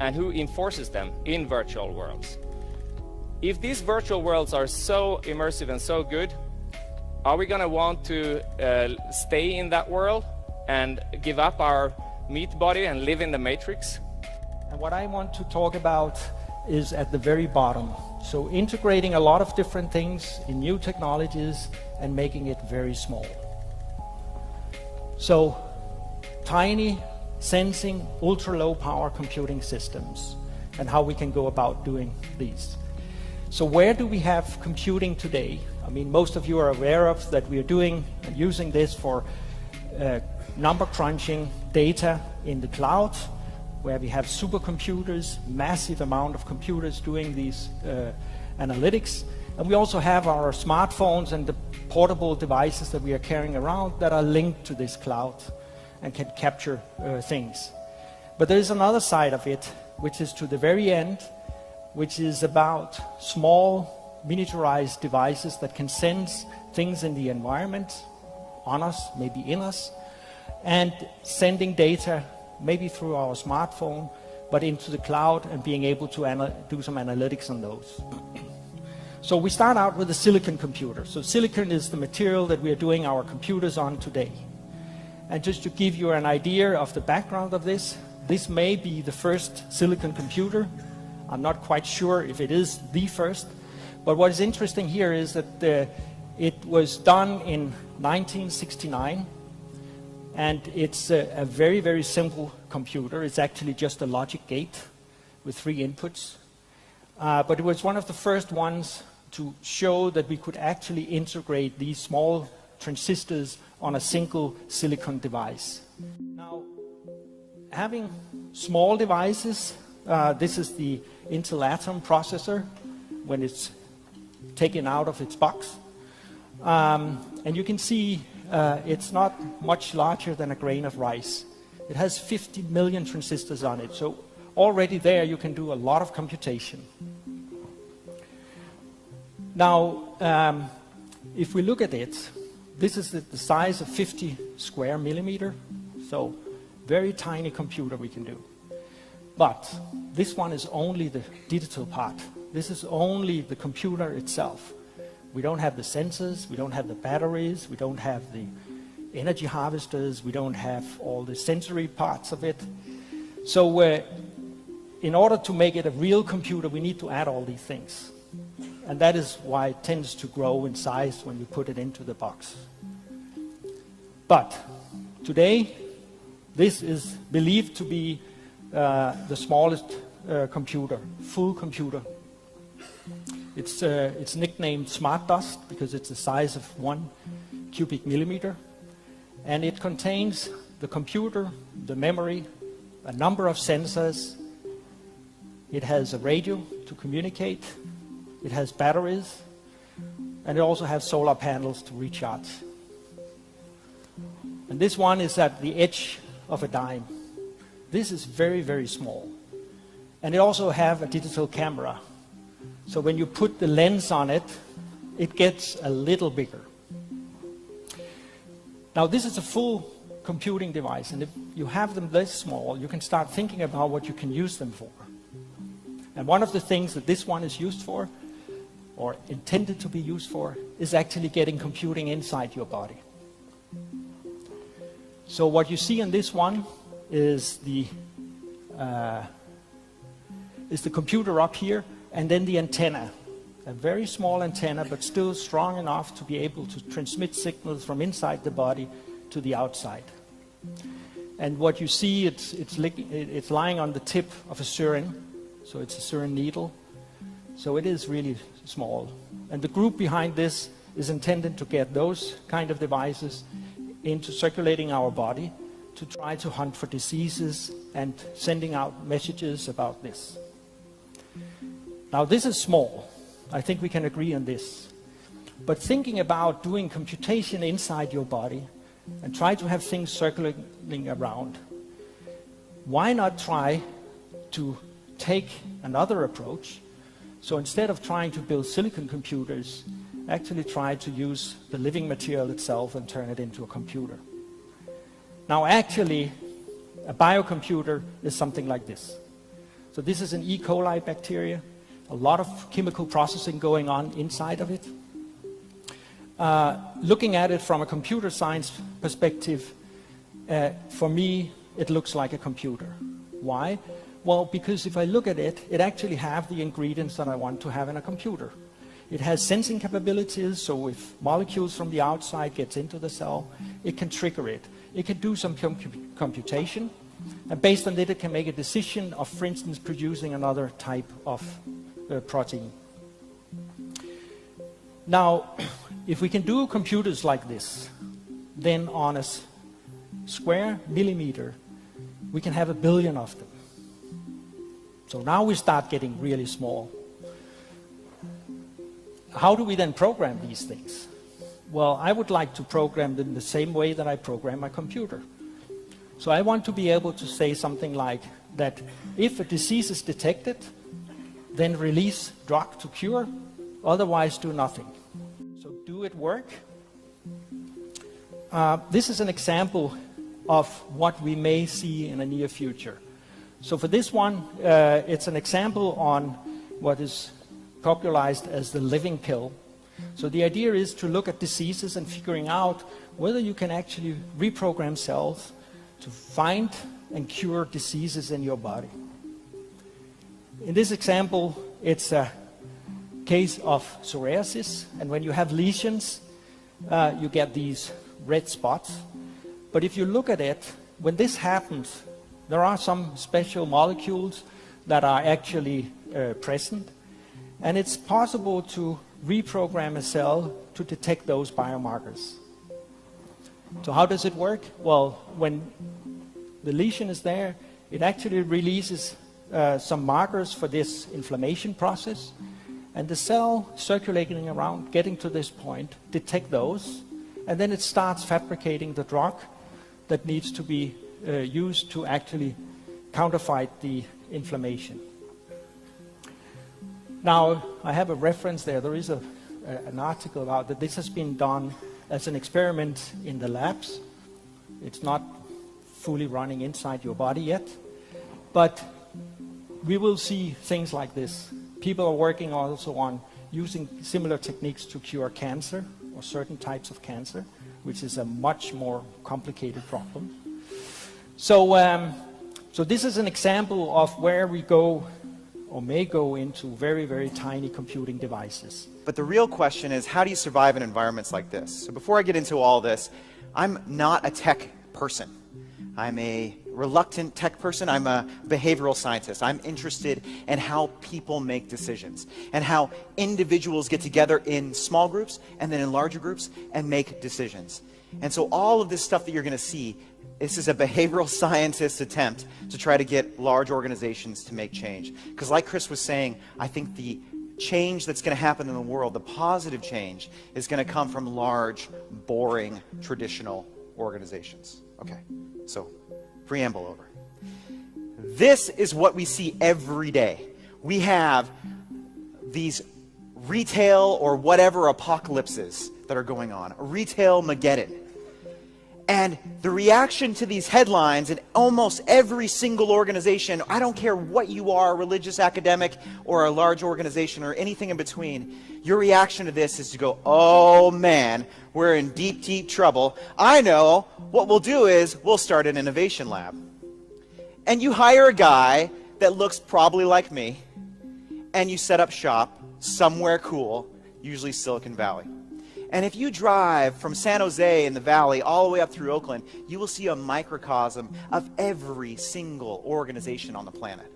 Speaker 7: and who enforces them in virtual worlds? If these virtual worlds are so immersive and so good, are we going to want to stay in that world and give up our meat body and live in the matrix?
Speaker 8: And what I want to talk about is at the very bottom. So integrating a lot of different things in new technologies and making it very small. So tiny sensing, ultra low power computing systems, and how we can go about doing these. So where do we have computing today? I mean, most of you are aware of that we are using this for number crunching data in the cloud, where we have supercomputers, massive amount of computers doing these analytics. And we also have our smartphones and the portable devices that we are carrying around that are linked to this cloud and can capture things. But there is another side of it, which is to the very end, which is about small miniaturized devices that can sense things in the environment, on us, maybe in us, and sending data maybe through our smartphone, but into the cloud and being able to do some analytics on those. So we start out with a silicon computer. So silicon is the material that we are doing our computers on today. And just to give you an idea of the background of this may be the first silicon computer. I'm not quite sure if it is the first, but what is interesting here is that it was done in 1969, and it's a very, very simple computer. It's actually just a logic gate with 3 inputs. But it was one of the first ones to show that we could actually integrate these small transistors on a single silicon device. Now, having small devices, this is the Intel Atom processor when it's taken out of its box. And you can see it's not much larger than a grain of rice. It has 50 million transistors on it. So already there you can do a lot of computation. Now, if we look at it, this is the size of 50 square millimeter, so very tiny computer we can do. But this one is only the digital part. This is only the computer itself. We don't have the sensors, we don't have the batteries, we don't have the energy harvesters, we don't have all the sensory parts of it. So in order to make it a real computer, we need to add all these things. And that is why it tends to grow in size when you put it into the box. But today, this is believed to be the smallest computer, full computer. It's nicknamed Smart Dust because it's the size of 1 cubic millimeter. And it contains the computer, the memory, a number of sensors. It has a radio to communicate. It has batteries. And it also has solar panels to recharge. And this one is at the edge of a dime. This is very, very small. And it also has a digital camera. So when you put the lens on it, it gets a little bigger. Now this is a full computing device, and if you have them this small, you can start thinking about what you can use them for. And one of the things that this one is used for, or intended to be used for, is actually getting computing inside your body. So what you see in this one is the computer up here, and then the antenna. A very small antenna, but still strong enough to be able to transmit signals from inside the body to the outside. And what you see, it's lying on the tip of a syringe, so it's a syringe needle. So it is really small. And the group behind this is intended to get those kind of devices into circulating our body to try to hunt for diseases and sending out messages about this. Now this is small. I think we can agree on this. But thinking about doing computation inside your body and try to have things circulating around, why not try to take another approach? So instead of trying to build silicon computers, actually try to use the living material itself and turn it into a computer. Now actually, a biocomputer is something like this. So this is an E. coli bacteria. A lot of chemical processing going on inside of it. Looking at it from a computer science perspective, for me, it looks like a computer. Why? Well, because if I look at it, it actually has the ingredients that I want to have in a computer. It has sensing capabilities, so if molecules from the outside gets into the cell, it can trigger it. It can do some computation, and based on that, it can make a decision of, for instance, producing another type of protein. Now, if we can do computers like this, then on a square millimeter, we can have 1 billion of them. So now we start getting really small. How do we then program these things? Well, I would like to program them the same way that I program my computer. So I want to be able to say something like that if a disease is detected, then release drug to cure, otherwise do nothing. So do it work? This is an example of what we may see in the near future. So for this one, it's an example on what is popularized as the living pill. So the idea is to look at diseases and figuring out whether you can actually reprogram cells to find and cure diseases in your body. In this example, it's a case of psoriasis, and when you have lesions, you get these red spots. But if you look at it, when this happens, there are some special molecules that are actually present, and it's possible to reprogram a cell to detect those biomarkers. So how does it work? Well, when the lesion is there, it actually releases some markers for this inflammation process, and the cell circulating around, getting to this point, detect those, and then it starts fabricating the drug that needs to be used to actually counterfight the inflammation. Now, I have a reference there. There is an article about that. This has been done as an experiment in the labs. It's not fully running inside your body yet, but we will see things like this. People are working also on using similar techniques to cure cancer or certain types of cancer, which is a much more complicated problem. So, so this is an example of where we go or may go into very, very tiny computing devices.
Speaker 9: But the real question is, how do you survive in environments like this? So before I get into all this, I'm not a tech person. I'm a reluctant tech person. I'm a behavioral scientist. I'm interested in how people make decisions and how individuals get together in small groups and then in larger groups and make decisions. And so all of this stuff that you're going to see, this is a behavioral scientist's attempt to try to get large organizations to make change. Because like Chris was saying, I think the change that's going to happen in the world, the positive change, is going to come from large, boring, traditional organizations. Okay, so preamble over. This is what we see every day. We have these retail or whatever apocalypses that are going on, a retail Mageddon. And the reaction to these headlines in almost every single organization, I don't care what you are, religious, academic, or a large organization, or anything in between, your reaction to this is to go, oh man, we're in deep, deep trouble. I know, what we'll do is we'll start an innovation lab. And you hire a guy that looks probably like me, and you set up shop somewhere cool, usually Silicon Valley. And if you drive from San Jose in the valley all the way up through Oakland, you will see a microcosm of every single organization on the planet.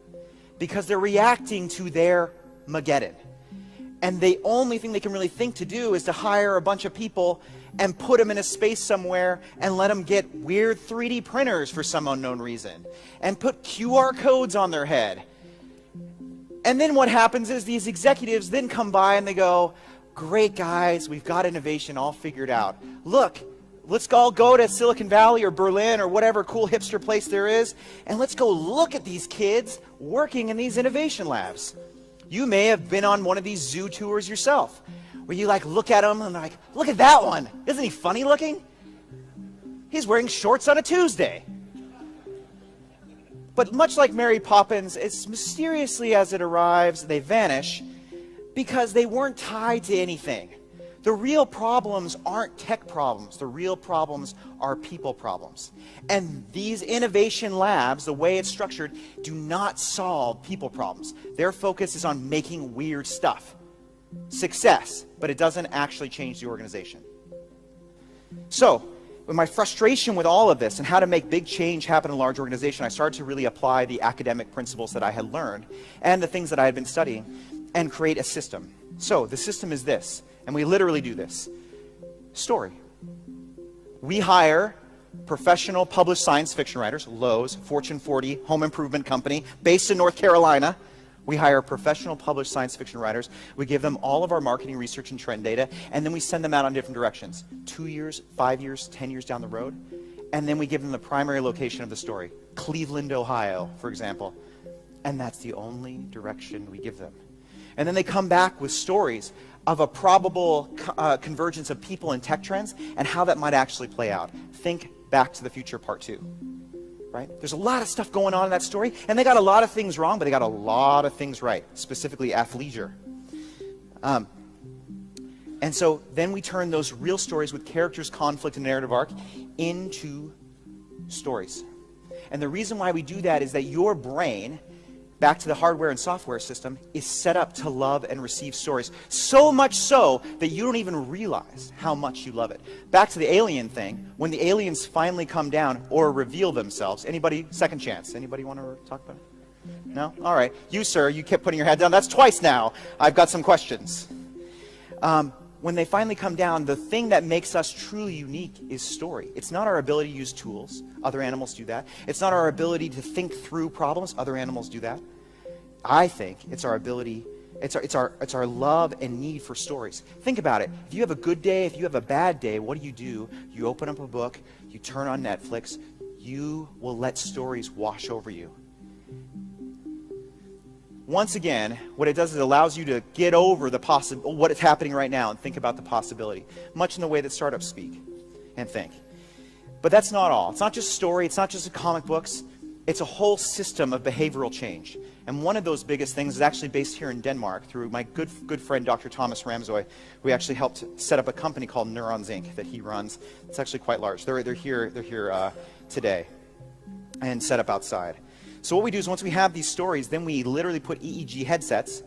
Speaker 9: Because they're reacting to their Mageddon. And the only thing they can really think to do is to hire a bunch of people and put them in a space somewhere and let them get weird 3D printers for some unknown reason. And put QR codes on their head. And then what happens is these executives then come by and they go, great guys, we've got innovation all figured out. Look, let's all go to Silicon Valley or Berlin or whatever cool hipster place there is, and let's go look at these kids working in these innovation labs. You may have been on one of these zoo tours yourself, where you like look at them and like, look at that one. Isn't he funny looking? He's wearing shorts on a Tuesday. But much like Mary Poppins, as mysteriously as it arrives, they vanish, because they weren't tied to anything. The real problems aren't tech problems. The real problems are people problems. And these innovation labs, the way it's structured, do not solve people problems. Their focus is on making weird stuff. Success, but it doesn't actually change the organization. So, with my frustration with all of this and how to make big change happen in a large organization, I started to really apply the academic principles that I had learned and the things that I had been studying and create a system. So the system is this, and we literally do this. Story. We hire professional published science fiction writers, Lowe's, Fortune 40, home improvement company, based in North Carolina. We hire professional published science fiction writers. We give them all of our marketing research and trend data, and then we send them out on different directions. 2 years, 5 years, 10 years down the road. And then we give them the primary location of the story. Cleveland, Ohio, for example. And that's the only direction we give them. And then they come back with stories of a probable convergence of people and tech trends and how that might actually play out. Think Back to the Future Part 2. Right? There's a lot of stuff going on in that story, and they got a lot of things wrong, but they got a lot of things right, specifically athleisure. And so then we turn those real stories with characters, conflict, and narrative arc into stories. And the reason why we do that is that your brain, back to the hardware and software system, is set up to love and receive stories. So much so that you don't even realize how much you love it. Back to the alien thing, when the aliens finally come down or reveal themselves, anybody, second chance, anybody want to talk about it? No? All right. You, sir, you kept putting your head down. That's twice now. I've got some questions. When they finally come down, the thing that makes us truly unique is story. It's not our ability to use tools. Other animals do that. It's not our ability to think through problems. Other animals do that. I think it's our ability, it's our love and need for stories. Think about it. If you have a good day, if you have a bad day, what do? You open up a book, you turn on Netflix, you will let stories wash over you. once again, what it does is it allows you to get over what is happening right now and think about the possibility, much in the way that startups speak and think. But that's not all. It's not just story, it's not just comic books, it's a whole system of behavioral change. And one of those biggest things is actually based here in Denmark through my good friend, Dr. Thomas Ramsøy, who actually helped set up a company called Neurons Inc. that he runs. It's actually quite large. They're here today and set up outside. So what we do is once we have these stories, then we literally put EEG headsets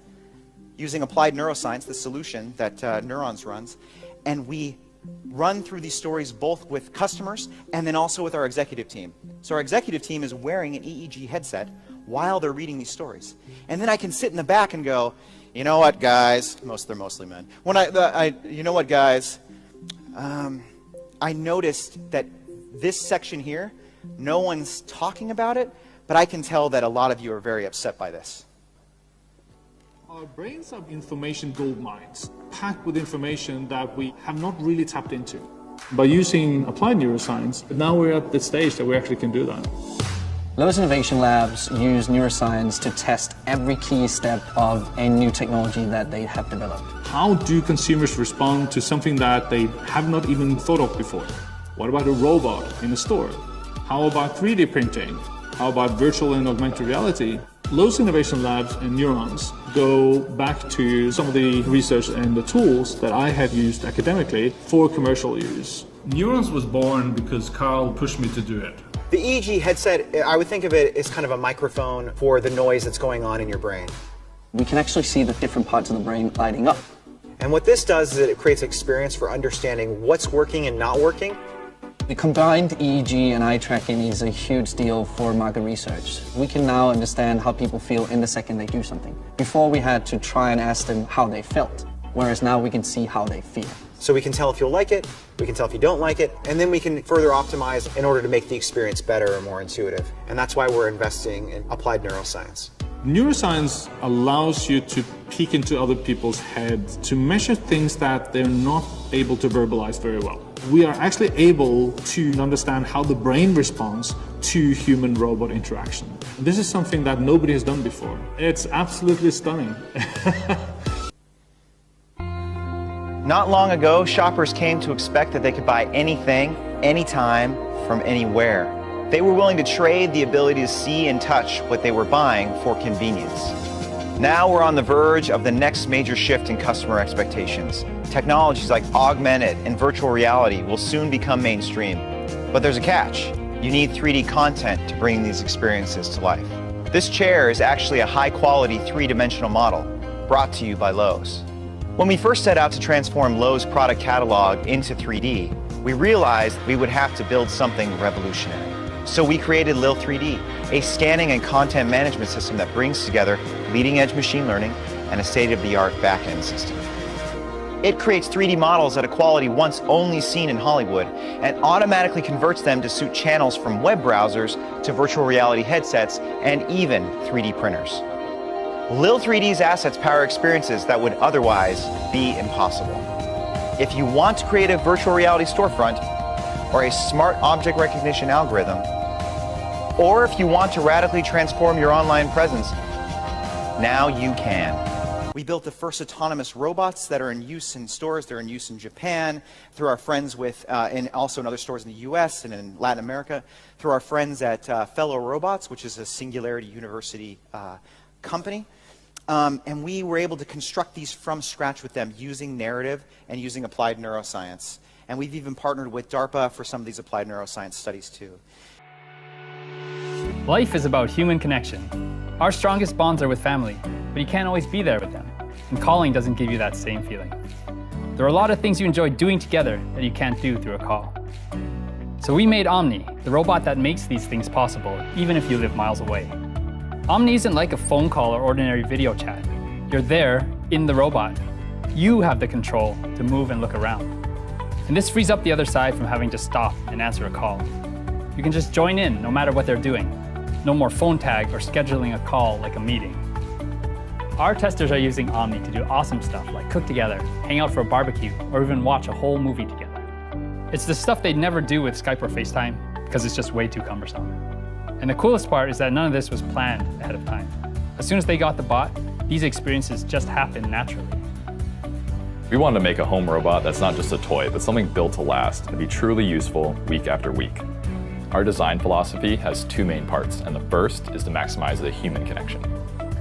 Speaker 9: using applied neuroscience, the solution that Neurons runs, and we run through these stories both with customers and then also with our executive team. So our executive team is wearing an EEG headset while they're reading these stories. And then I can sit in the back and go, you know what, guys, they're mostly men. You know what, guys, I noticed that this section here, no one's talking about it, but I can tell that a lot of you are very upset by this.
Speaker 10: Our brains are information gold mines, packed with information that we have not really tapped into. By using applied neuroscience, now we're at the stage that we actually can do that.
Speaker 11: Lowe's Innovation Labs use neuroscience to test every key step of a new technology that they have developed.
Speaker 10: How do consumers respond to something that they have not even thought of before? What about a robot in a store? How about 3D printing? How about virtual and augmented reality? Lowe's Innovation Labs and Neurons go back to some of the research and the tools that I have used academically for commercial use. Neurons was born because Carl pushed me to do it.
Speaker 9: The EEG headset, I would think of it as kind of a microphone for the noise that's going on in your brain.
Speaker 11: We can actually see the different parts of the brain lighting up.
Speaker 9: And what this does is it creates experience for understanding what's working and not working.
Speaker 11: The combined EEG and eye tracking is a huge deal for market research. We can now understand how people feel in the second they do something. Before we had to try and ask them how they felt, whereas now we can see how they feel.
Speaker 9: So we can tell if you'll like it, we can tell if you don't like it, and then we can further optimize in order to make the experience better or more intuitive. And that's why we're investing in applied neuroscience.
Speaker 10: Neuroscience allows you to peek into other people's heads, to measure things that they're not able to verbalize very well. We are actually able to understand how the brain responds to human-robot interaction. This is something that nobody has done before. It's absolutely stunning.
Speaker 9: Not long ago, shoppers came to expect that they could buy anything, anytime, from anywhere. They were willing to trade the ability to see and touch what they were buying for convenience. Now we're on the verge of the next major shift in customer expectations. Technologies like augmented and virtual reality will soon become mainstream. But there's a catch. You need 3D content to bring these experiences to life. This chair is actually a high-quality three-dimensional model, brought to you by Lowe's. When we first set out to transform Lowe's product catalog into 3D, we realized we would have to build something revolutionary. So we created Lil 3D, a scanning and content management system that brings together leading-edge machine learning and a state-of-the-art back-end system. It creates 3D models at a quality once only seen in Hollywood and automatically converts them to suit channels from web browsers to virtual reality headsets and even 3D printers. Lil 3D's assets power experiences that would otherwise be impossible. If you want to create a virtual reality storefront, or a smart object recognition algorithm, or if you want to radically transform your online presence, now you can. We built the first autonomous robots that are in use in stores. They're in use in Japan, through our friends and also in other stores in the US and in Latin America, through our friends at Fellow Robots, which is a Singularity University company. And we were able to construct these from scratch with them using narrative and using applied neuroscience. And we've even partnered with DARPA for some of these applied neuroscience studies too.
Speaker 12: Life is about human connection. Our strongest bonds are with family, but you can't always be there with them. And calling doesn't give you that same feeling. There are a lot of things you enjoy doing together that you can't do through a call. So we made Omni, the robot that makes these things possible, even if you live miles away. Omni isn't like a phone call or ordinary video chat. You're there in the robot. You have the control to move and look around. And this frees up the other side from having to stop and answer a call. You can just join in no matter what they're doing. No more phone tag or scheduling a call like a meeting. Our testers are using Omni to do awesome stuff like cook together, hang out for a barbecue, or even watch a whole movie together. It's the stuff they'd never do with Skype or FaceTime because it's just way too cumbersome. And the coolest part is that none of this was planned ahead of time. As soon as they got the bot, these experiences just happened naturally.
Speaker 13: We wanted to make a home robot that's not just a toy, but something built to last and be truly useful week after week. Our design philosophy has two main parts, and the first is to maximize the human connection.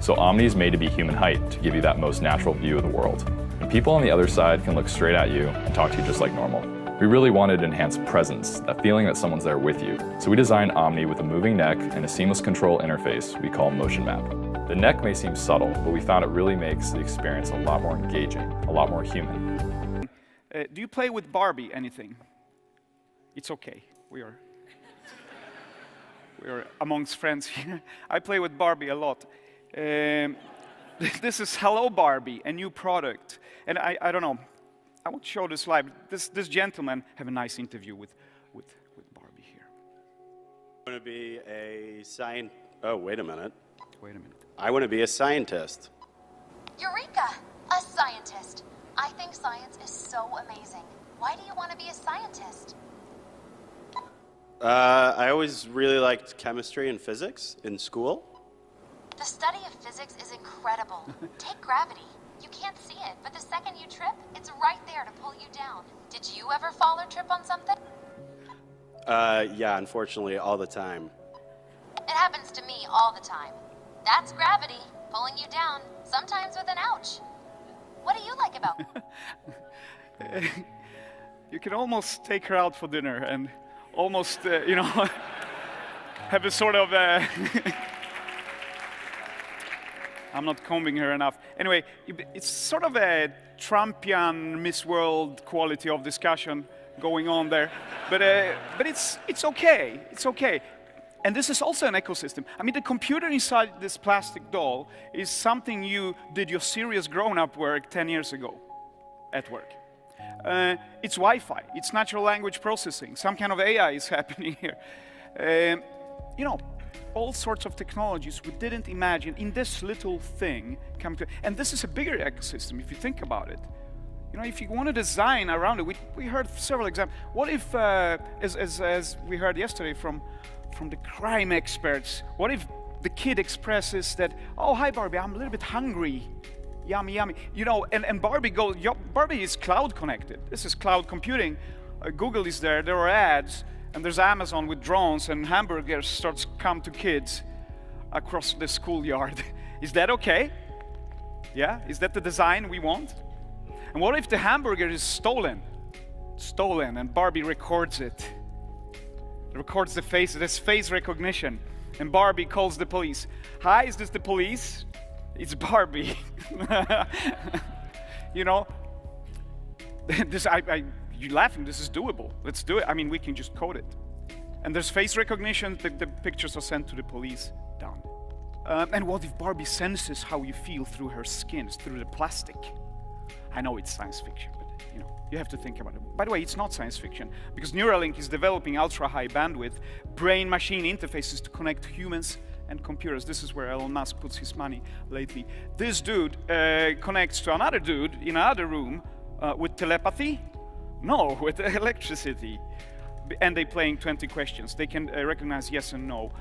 Speaker 13: So Omni is made to be human height to give you that most natural view of the world. And people on the other side can look straight at you and talk to you just like normal. We really wanted to enhance presence, that feeling that someone's there with you. So we designed Omni with a moving neck and a seamless control interface we call Motion Map. The neck may seem subtle, but we found it really makes the experience a lot more engaging, a lot more human.
Speaker 14: Do you play with Barbie anything? It's okay. We are amongst friends here. I play with Barbie a lot. This is Hello Barbie, a new product. And I don't know, I won't show this slide. This gentleman have a nice interview with Barbie here.
Speaker 15: I want to be a Oh, wait a minute.
Speaker 14: Wait a minute.
Speaker 15: I want to be a scientist.
Speaker 17: Eureka! A scientist. I think science is so amazing. Why do you want to be a scientist?
Speaker 15: I always really liked chemistry and physics in school.
Speaker 17: The study of physics is incredible. Take gravity. You can't see it, but the second you trip, it's right there to pull you down. Did you ever fall or trip on something?
Speaker 15: Yeah, unfortunately, all the time.
Speaker 17: It happens to me all the time. That's gravity, pulling you down, sometimes with an ouch. What do you like about it?
Speaker 14: You can almost take her out for dinner and almost, you know, have a sort of... I'm not combing her enough. Anyway, it's sort of a Trumpian Miss World quality of discussion going on there. But it's okay. It's okay. And this is also an ecosystem. I mean, the computer inside this plastic doll is something you did your serious grown-up work 10 years ago at work. It's Wi-Fi. It's natural language processing. Some kind of AI is happening here. You know, all sorts of technologies we didn't imagine in this little thing come to. And this is a bigger ecosystem if you think about it. You know, if you want to design around it, we heard several examples. What if, as we heard yesterday from the crime experts, what if the kid expresses that, oh, hi Barbie, I'm a little bit hungry. Yummy, yummy. You know, and Barbie goes, Barbie is cloud connected. This is cloud computing. Google is there are ads, and there's Amazon with drones, and hamburgers starts come to kids across the schoolyard. Is that okay? Yeah, is that the design we want? And what if the hamburger is stolen, and Barbie records it? Records the face, there's face recognition, and Barbie calls the police. Hi, is this the police? It's Barbie. You know, this you're laughing, this is doable. Let's do it. I mean, we can just code it. And there's face recognition, the pictures are sent to the police, done. And what if Barbie senses how you feel through her skin, through the plastic? I know it's science fiction, but you know, you have to think about it. By the way, it's not science fiction, because Neuralink is developing ultra-high bandwidth brain-machine interfaces to connect humans and computers. This is where Elon Musk puts his money lately. This dude connects to another dude in another room with telepathy? No, with electricity. And they're playing 20 questions. They can recognize yes and no.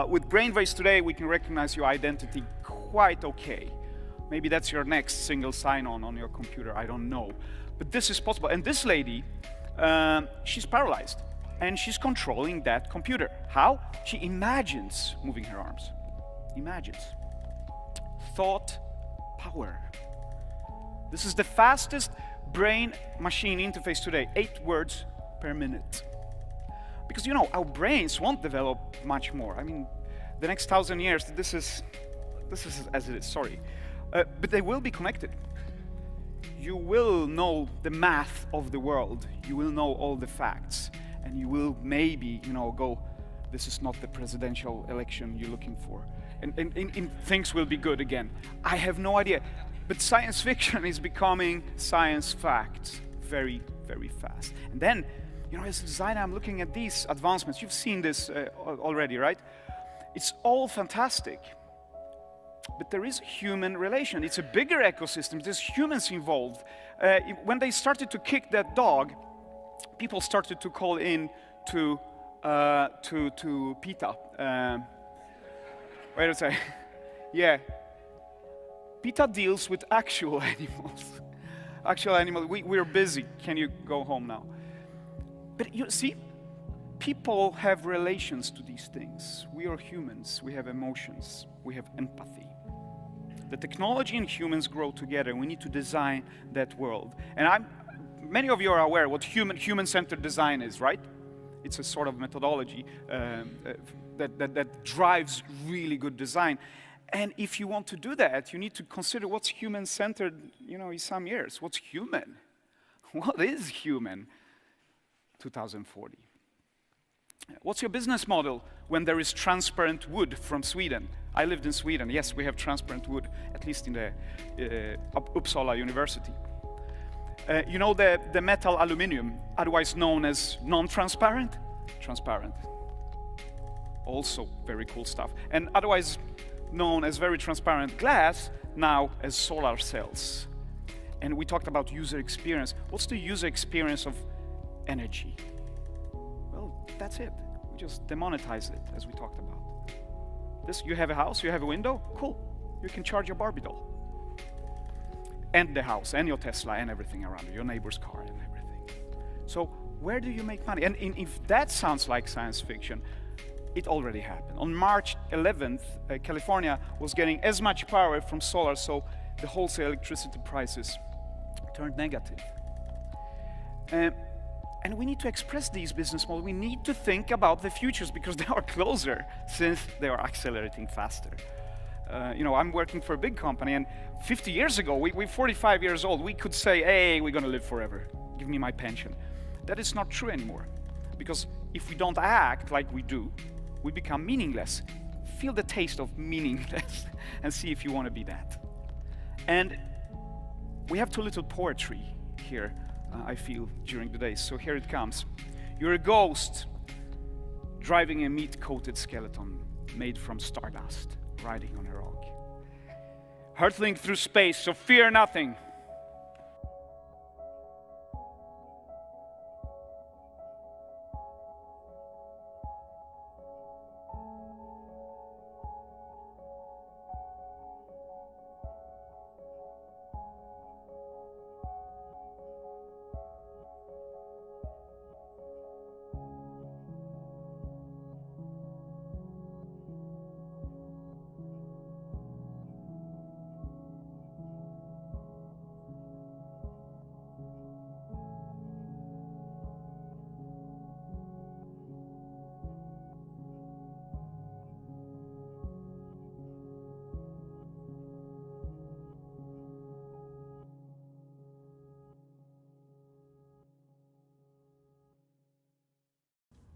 Speaker 14: With brainwaves today, we can recognize your identity quite okay. Maybe that's your next single sign-on on your computer, I don't know. But this is possible. And this lady, she's paralyzed. And she's controlling that computer. How? She imagines moving her arms. Imagines. Thought power. This is the fastest brain-machine interface today. 8 words per minute. Because, you know, our brains won't develop much more. I mean, the next 1,000 years, this is as it is, sorry. But they will be connected. You will know the math of the world. You will know all the facts. And you will maybe, you know, go, this is not the presidential election you're looking for. And things will be good again. I have no idea. But science fiction is becoming science fact very, very fast. And then, you know, as a designer, I'm looking at these advancements. You've seen this already, right? It's all fantastic. But there is a human relation. It's a bigger ecosystem. There's humans involved. When they started to kick that dog, people started to call in to PETA. Wait a second. Yeah, PETA deals with actual animals. Actual animals. We're busy. Can you go home now? But you see, people have relations to these things. We are humans. We have emotions. We have empathy. The technology and humans grow together. We need to design that world. And many of you are aware what human-centered design is, right? It's a sort of methodology that drives really good design. And if you want to do that, you need to consider what's human-centered, in some years. What's human? What is human? 2040. What's your business model when there is transparent wood from Sweden? I lived in Sweden. Yes, we have transparent wood, at least in the Uppsala University. You know the metal aluminium, otherwise known as non-transparent? Transparent. Also very cool stuff. And otherwise known as very transparent glass, now as solar cells. And we talked about user experience. What's the user experience of energy? Well, that's it. We just demonetize it, as we talked about. You have a house, you have a window, cool. You can charge your Barbie doll. And the house, and your Tesla, and everything around you, your neighbor's car, and everything. So where do you make money? And if that sounds like science fiction, it already happened. On March 11th, California was getting as much power from solar, so the wholesale electricity prices turned negative. And we need to express these business models. We need to think about the futures because they are closer since they are accelerating faster. I'm working for a big company, and 50 years ago, we're 45 years old, we could say, hey, we're going to live forever. Give me my pension. That is not true anymore. Because if we don't act like we do, we become meaningless. Feel the taste of meaningless and see if you want to be that. And we have too little poetry here, I feel, during the day. So here it comes. You're a ghost driving a meat-coated skeleton made from stardust, riding on a rock. Hurtling through space, so fear nothing.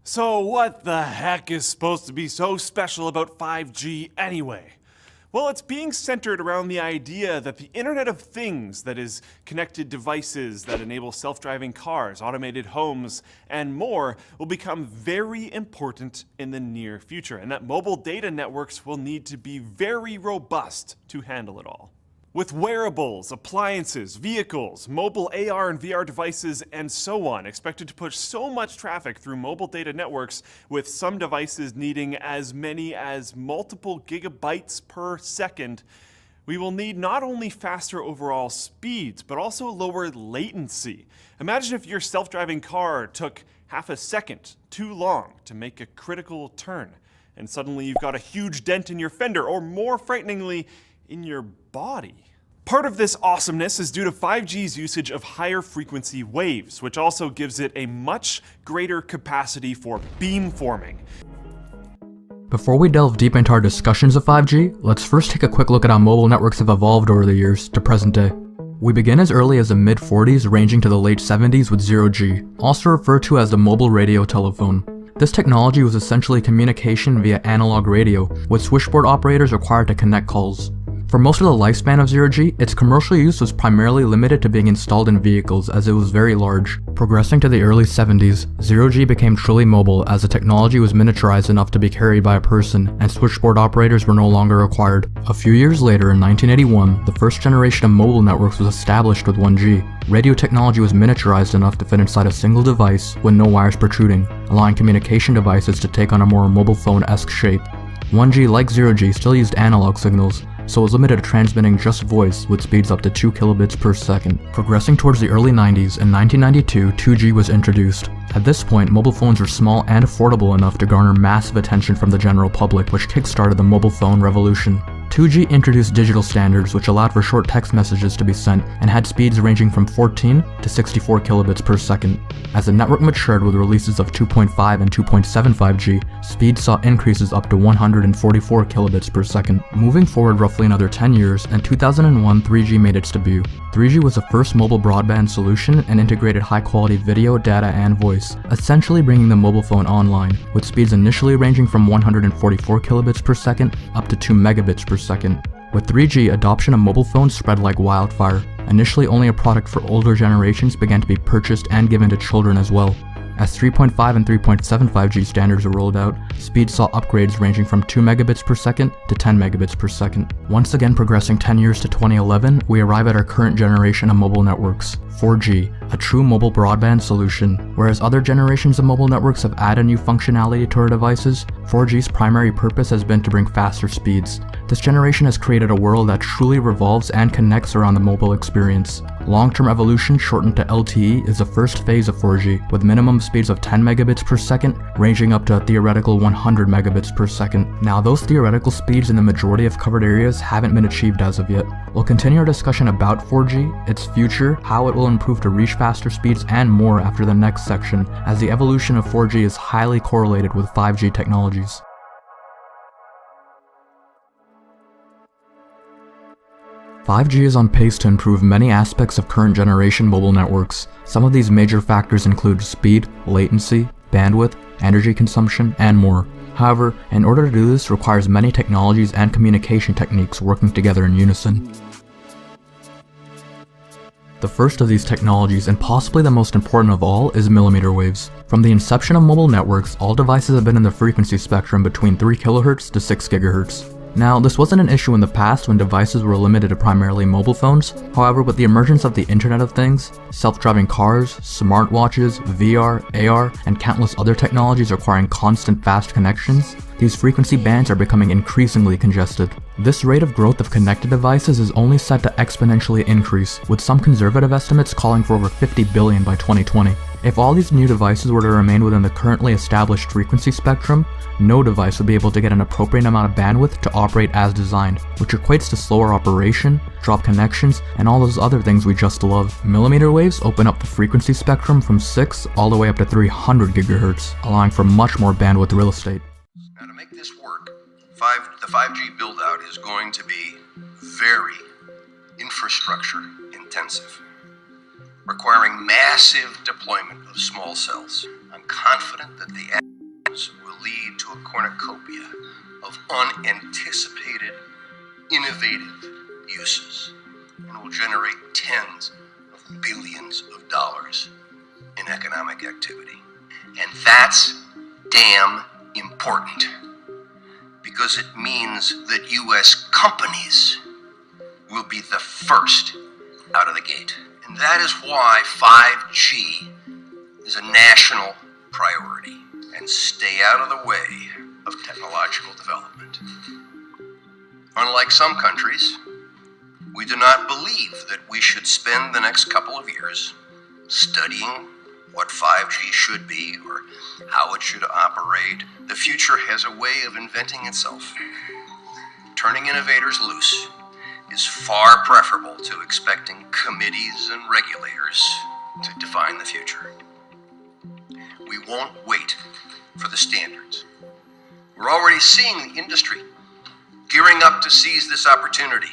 Speaker 5: So what the heck is supposed to be so special about 5G anyway? Well, it's being centered around the idea that the Internet of Things, that is, connected devices that enable self-driving cars, automated homes, and more, will become very important in the near future, and that mobile data networks will need to be very robust to handle it all. With wearables, appliances, vehicles, mobile AR and VR devices, and so on, expected to push so much traffic through mobile data networks, with some devices needing as many as multiple gigabytes per second, we will need not only faster overall speeds, but also lower latency. Imagine if your self-driving car took half a second too long to make a critical turn, and suddenly you've got a huge dent in your fender, or more frighteningly, in your body. Part of this awesomeness is due to 5G's usage of higher frequency waves, which also gives it a much greater capacity for beamforming.
Speaker 16: Before we delve deep into our discussions of 5G, let's first take a quick look at how mobile networks have evolved over the years to present day. We begin as early as the mid-40s, ranging to the late 70s with 0G, also referred to as the mobile radio telephone. This technology was essentially communication via analog radio, with switchboard operators required to connect calls. For most of the lifespan of 0G, its commercial use was primarily limited to being installed in vehicles as it was very large. Progressing to the early 70s, 0G became truly mobile as the technology was miniaturized enough to be carried by a person, and switchboard operators were no longer required. A few years later, in 1981, the first generation of mobile networks was established with 1G. Radio technology was miniaturized enough to fit inside a single device with no wires protruding, allowing communication devices to take on a more mobile phone-esque shape. 1G, like 0G, still used analog signals, so it was limited to transmitting just voice with speeds up to 2 kilobits per second. Progressing towards the early 90s, in 1992, 2G was introduced. At this point, mobile phones were small and affordable enough to garner massive attention from the general public, which kickstarted the mobile phone revolution. 2G introduced digital standards which allowed for short text messages to be sent and had speeds ranging from 14 to 64 kilobits per second. As the network matured with releases of 2.5 and 2.75G, speeds saw increases up to 144 kilobits per second. Moving forward roughly another 10 years, in 2001 3G made its debut. 3G was the first mobile broadband solution and integrated high-quality video, data, and voice, essentially bringing the mobile phone online, with speeds initially ranging from 144 kilobits per second up to 2 megabits per second. With 3G, adoption of mobile phones spread like wildfire. Initially only a product for older generations began to be purchased and given to children as well. As 3.5 and 3.75G standards were rolled out, speeds saw upgrades ranging from 2 megabits per second to 10 megabits per second. Once again progressing 10 years to 2011, we arrive at our current generation of mobile networks, 4G, a true mobile broadband solution. Whereas other generations of mobile networks have added new functionality to our devices, 4G's primary purpose has been to bring faster speeds. This generation has created a world that truly revolves and connects around the mobile experience. Long-term evolution, shortened to LTE, is the first phase of 4G, with minimum speeds of 10 megabits per second, ranging up to a theoretical 100 megabits per second. Now, those theoretical speeds in the majority of covered areas haven't been achieved as of yet. We'll continue our discussion about 4G, its future, how it will improve to reach faster speeds, and more after the next section, as the evolution of 4G is highly correlated with 5G technologies. "5G is on pace to improve many aspects of current generation mobile networks. Some of these major factors include speed, latency, bandwidth, energy consumption, and more. However, in order to do this requires many technologies and communication techniques working together in unison. The first of these technologies, and possibly the most important of all, is millimeter waves. From the inception of mobile networks, all devices have been in the frequency spectrum between 3 kHz to 6 GHz. Now, this wasn't an issue in the past when devices were limited to primarily mobile phones. However, with the emergence of the Internet of Things, self-driving cars, smartwatches, VR, AR, and countless other technologies requiring constant fast connections, these frequency bands are becoming increasingly congested. This rate of growth of connected devices is only set to exponentially increase, with some conservative estimates calling for over 50 billion by 2020. If all these new devices were to remain within the currently established frequency spectrum, no device would be able to get an appropriate amount of bandwidth to operate as designed, which equates to slower operation, drop connections, and all those other things we just love. Millimeter waves open up the frequency spectrum from 6 all the way up to 300 GHz, allowing for much more bandwidth real estate.
Speaker 18: Now, to make this work, the 5G build-out is going to be very infrastructure intensive, requiring massive deployment of small cells. I'm confident that the actions will lead to a cornucopia of unanticipated, innovative uses, and will generate tens of billions of dollars in economic activity. And that's damn important, because it means that U.S. companies will be the first out of the gate. And that is why 5G is a national priority, and stay out of the way of technological development. Unlike some countries, we do not believe that we should spend the next couple of years studying what 5G should be or how it should operate. The future has a way of inventing itself. Turning innovators loose is far preferable to expecting committees and regulators to define the future. We won't wait for the standards. We're already seeing the industry gearing up to seize this opportunity.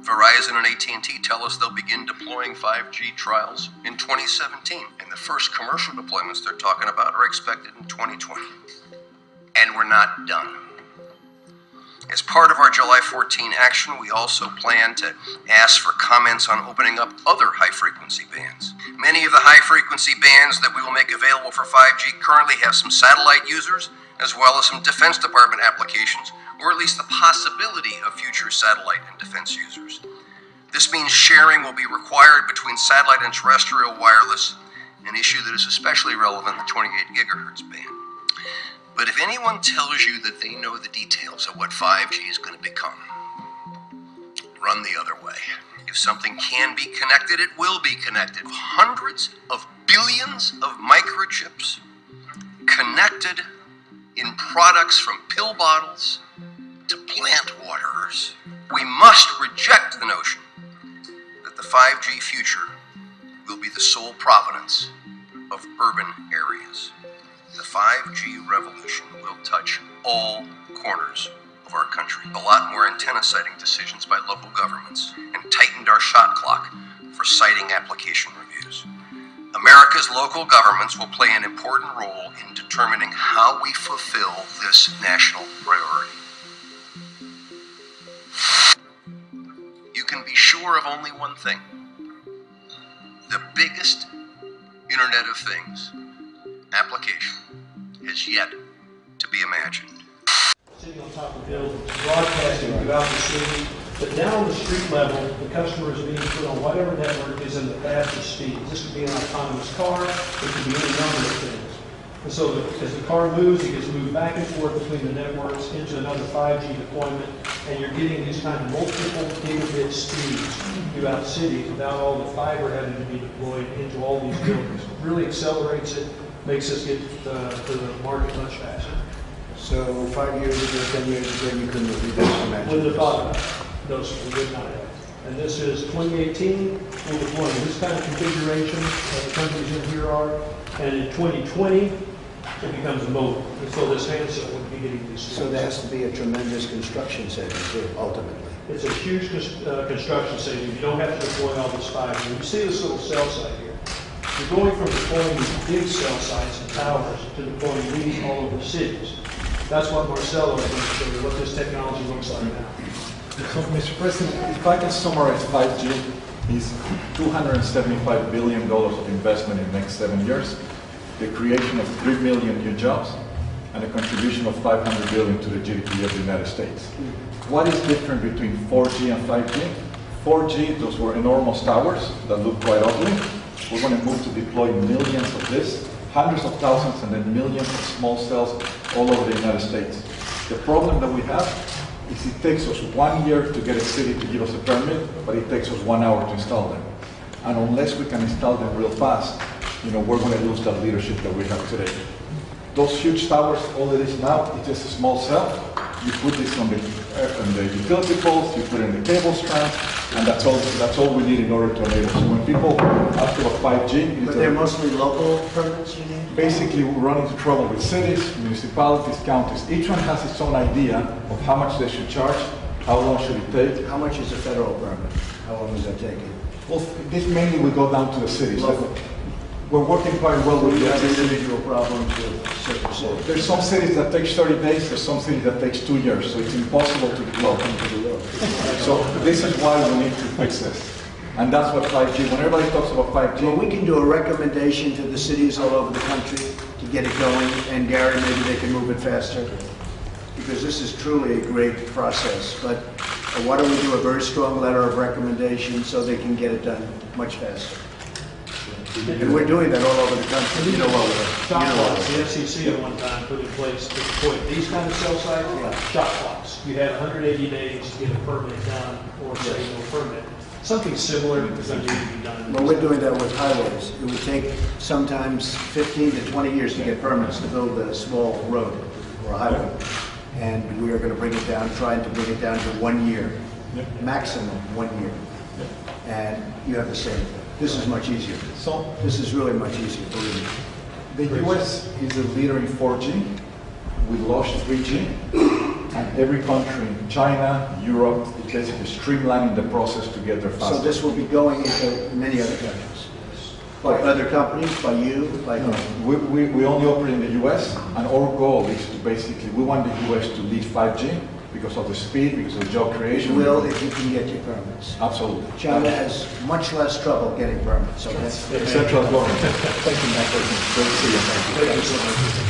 Speaker 18: Verizon and AT&T tell us they'll begin deploying 5G trials in 2017, and the first commercial deployments they're talking about are expected in 2020. And we're not done. As part of our July 14 action, we also plan to ask for comments on opening up other high-frequency bands. Many of the high-frequency bands that we will make available for 5G currently have some satellite users, as well as some Defense Department applications, or at least the possibility of future satellite and defense users. This means sharing will be required between satellite and terrestrial wireless, an issue that is especially relevant in the 28 gigahertz band. But if anyone tells you that they know the details of what 5G is going to become, run the other way. If something can be connected, it will be connected. Hundreds of billions of microchips connected in products from pill bottles to plant waterers. We must reject the notion that the 5G future will be the sole provenance of urban areas. The 5G revolution will touch all corners of our country. A lot more antenna siting decisions by local governments and tightened our shot clock for siting application reviews. America's local governments will play an important role in determining how we fulfill this national priority. You can be sure of only one thing. The biggest Internet of Things application has yet to be imagined.
Speaker 19: Sitting on top of buildings, broadcasting throughout the city, but down on the street level, the customer is being put on whatever network is in the fastest speeds. This could be an autonomous car, it could be any number of things. And so as the car moves, it gets moved back and forth between the networks into another 5G deployment, and you're getting these kind of multiple gigabit speeds throughout cities without all the fiber having to be deployed into all these buildings. It really accelerates it, makes us get to the market much faster.
Speaker 20: So 5 years ago, 10 years ago, you couldn't have imagined.
Speaker 19: Wouldn't have thought about it. No, sir, we would not have. And this is 2018, full deployment. This kind of configuration the countries in here are. And in 2020, it becomes mobile. And so this handset would be getting these.
Speaker 20: So there has to be a tremendous construction savings too, ultimately.
Speaker 19: It's a huge construction savings. You don't have to deploy all this fiber. You see this little cell site here. You're going from deploying these big cell sites and towers to deploying these all over cities. That's what Marcelo is going to show you, what this technology looks like now.
Speaker 21: So, Mr. President, if I can summarize 5G, is $275 billion of investment in the next 7 years, the creation of 3 million new jobs, and a contribution of $500 billion to the GDP of the United States. What is different between 4G and 5G? 4G, those were enormous towers that look quite ugly. We're going to move to deploy millions of this, hundreds of thousands and then millions of small cells all over the United States. The problem that we have is it takes us 1 year to get a city to give us a permit, but it takes us 1 hour to install them. And unless we can install them real fast, we're going to lose that leadership that we have today. Those huge towers, all it is now, is just a small cell. You put this on the utility poles, you put it in the cable strands, and that's all we need in order to enable. So when people ask about 5G,
Speaker 20: but they're mostly local permits, you need?
Speaker 21: Basically, we run into trouble with cities, municipalities, counties. Each one has its own idea of how much they should charge, how long should it take.
Speaker 20: How much is a federal permit? How long is that taking?
Speaker 21: Well, this mainly will go down to the cities. We're working quite well with the
Speaker 20: individual problems with certain cities.
Speaker 21: There's some cities that takes 30 days, there's some cities that takes 2 years, so it's impossible to deploy. So this is why we need to fix this. And that's what 5G, when everybody talks about 5G.
Speaker 20: Well, we can do a recommendation to the cities all over the country to get it going, and Gary, maybe they can move it faster, because this is truly a great process. But why don't we do a very strong letter of recommendation so they can get it done much faster? And we're doing that all over the country.
Speaker 19: The FCC at one time put in place to deploy these kind of cell sites, shot clocks. You had 180 days to get a permit done, or say no permit. Something similar is going to need to be done.
Speaker 20: Well, we're doing that with highways. It would take sometimes 15 to 20 years to get permits to build a small road or a highway. And we are going to bring it down, trying to bring it down to 1 year, maximum 1 year. And you have the same thing. This is much easier. So this is really much easier, believe me.
Speaker 21: The US is a leader in 4G. We launched 3G. And every country, China, Europe, is basically streamlining the process to get there faster.
Speaker 20: So this will be going into many other countries? By other companies, by you, by whom?
Speaker 21: We only operate in the US, and our goal is to basically, we want the US to lead 5G because of the speed, because of the job creation.
Speaker 20: You will if you can get your permits.
Speaker 21: Absolutely.
Speaker 20: China has much less trouble getting permits. So that's
Speaker 21: central government. Thank you, Mr. President. Great to see you. Thank you so much.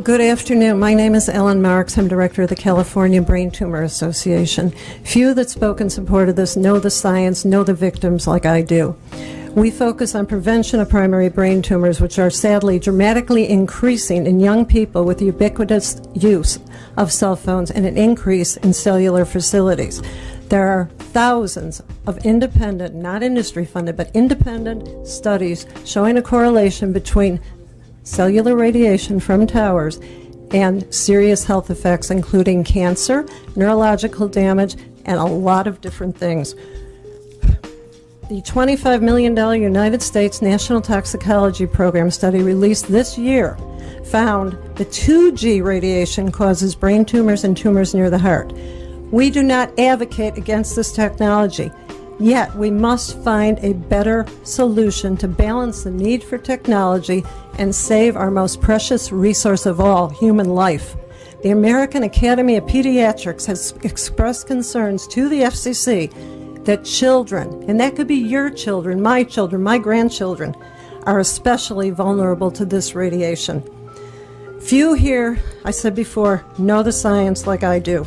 Speaker 22: Good afternoon. My name is Ellen Marks. I'm director of the California Brain Tumor Association. Few that spoke in support of this know the science, know the victims like I do. We focus on prevention of primary brain tumors, which are sadly dramatically increasing in young people with ubiquitous use of cell phones and an increase in cellular facilities. There are thousands of independent, not industry funded, but independent studies showing a correlation between cellular radiation from towers and serious health effects, including cancer, neurological damage, and a lot of different things. The $25 million United States National Toxicology Program study released this year found that 2G radiation causes brain tumors and tumors near the heart. We do not advocate against this technology, yet we must find a better solution to balance the need for technology and save our most precious resource of all, human life. The American Academy of Pediatrics has expressed concerns to the FCC that children, and that could be your children, my grandchildren, are especially vulnerable to this radiation. Few here, I said before, know the science like I do.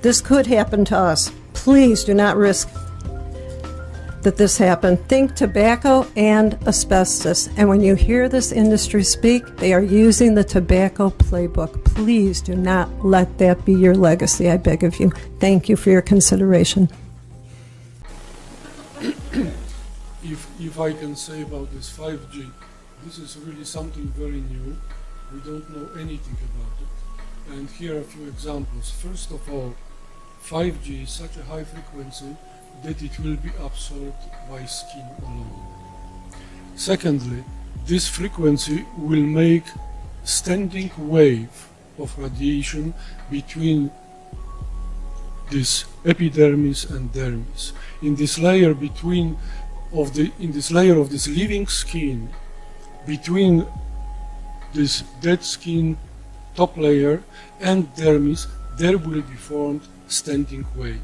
Speaker 22: This could happen to us. Please do not risk that this happen. Think tobacco and asbestos. And when you hear this industry speak, they are using the tobacco playbook. Please do not let that be your legacy, I beg of you. Thank you for your consideration.
Speaker 1: If I can say about this 5G, this is really something very new. We don't know anything about it. And here are a few examples. First of all, 5G is such a high frequency that it will be absorbed by skin alone. Secondly, this frequency will make standing wave of radiation between this epidermis and dermis. In this layer of this living skin, between this dead skin top layer and dermis, there will be formed standing wave.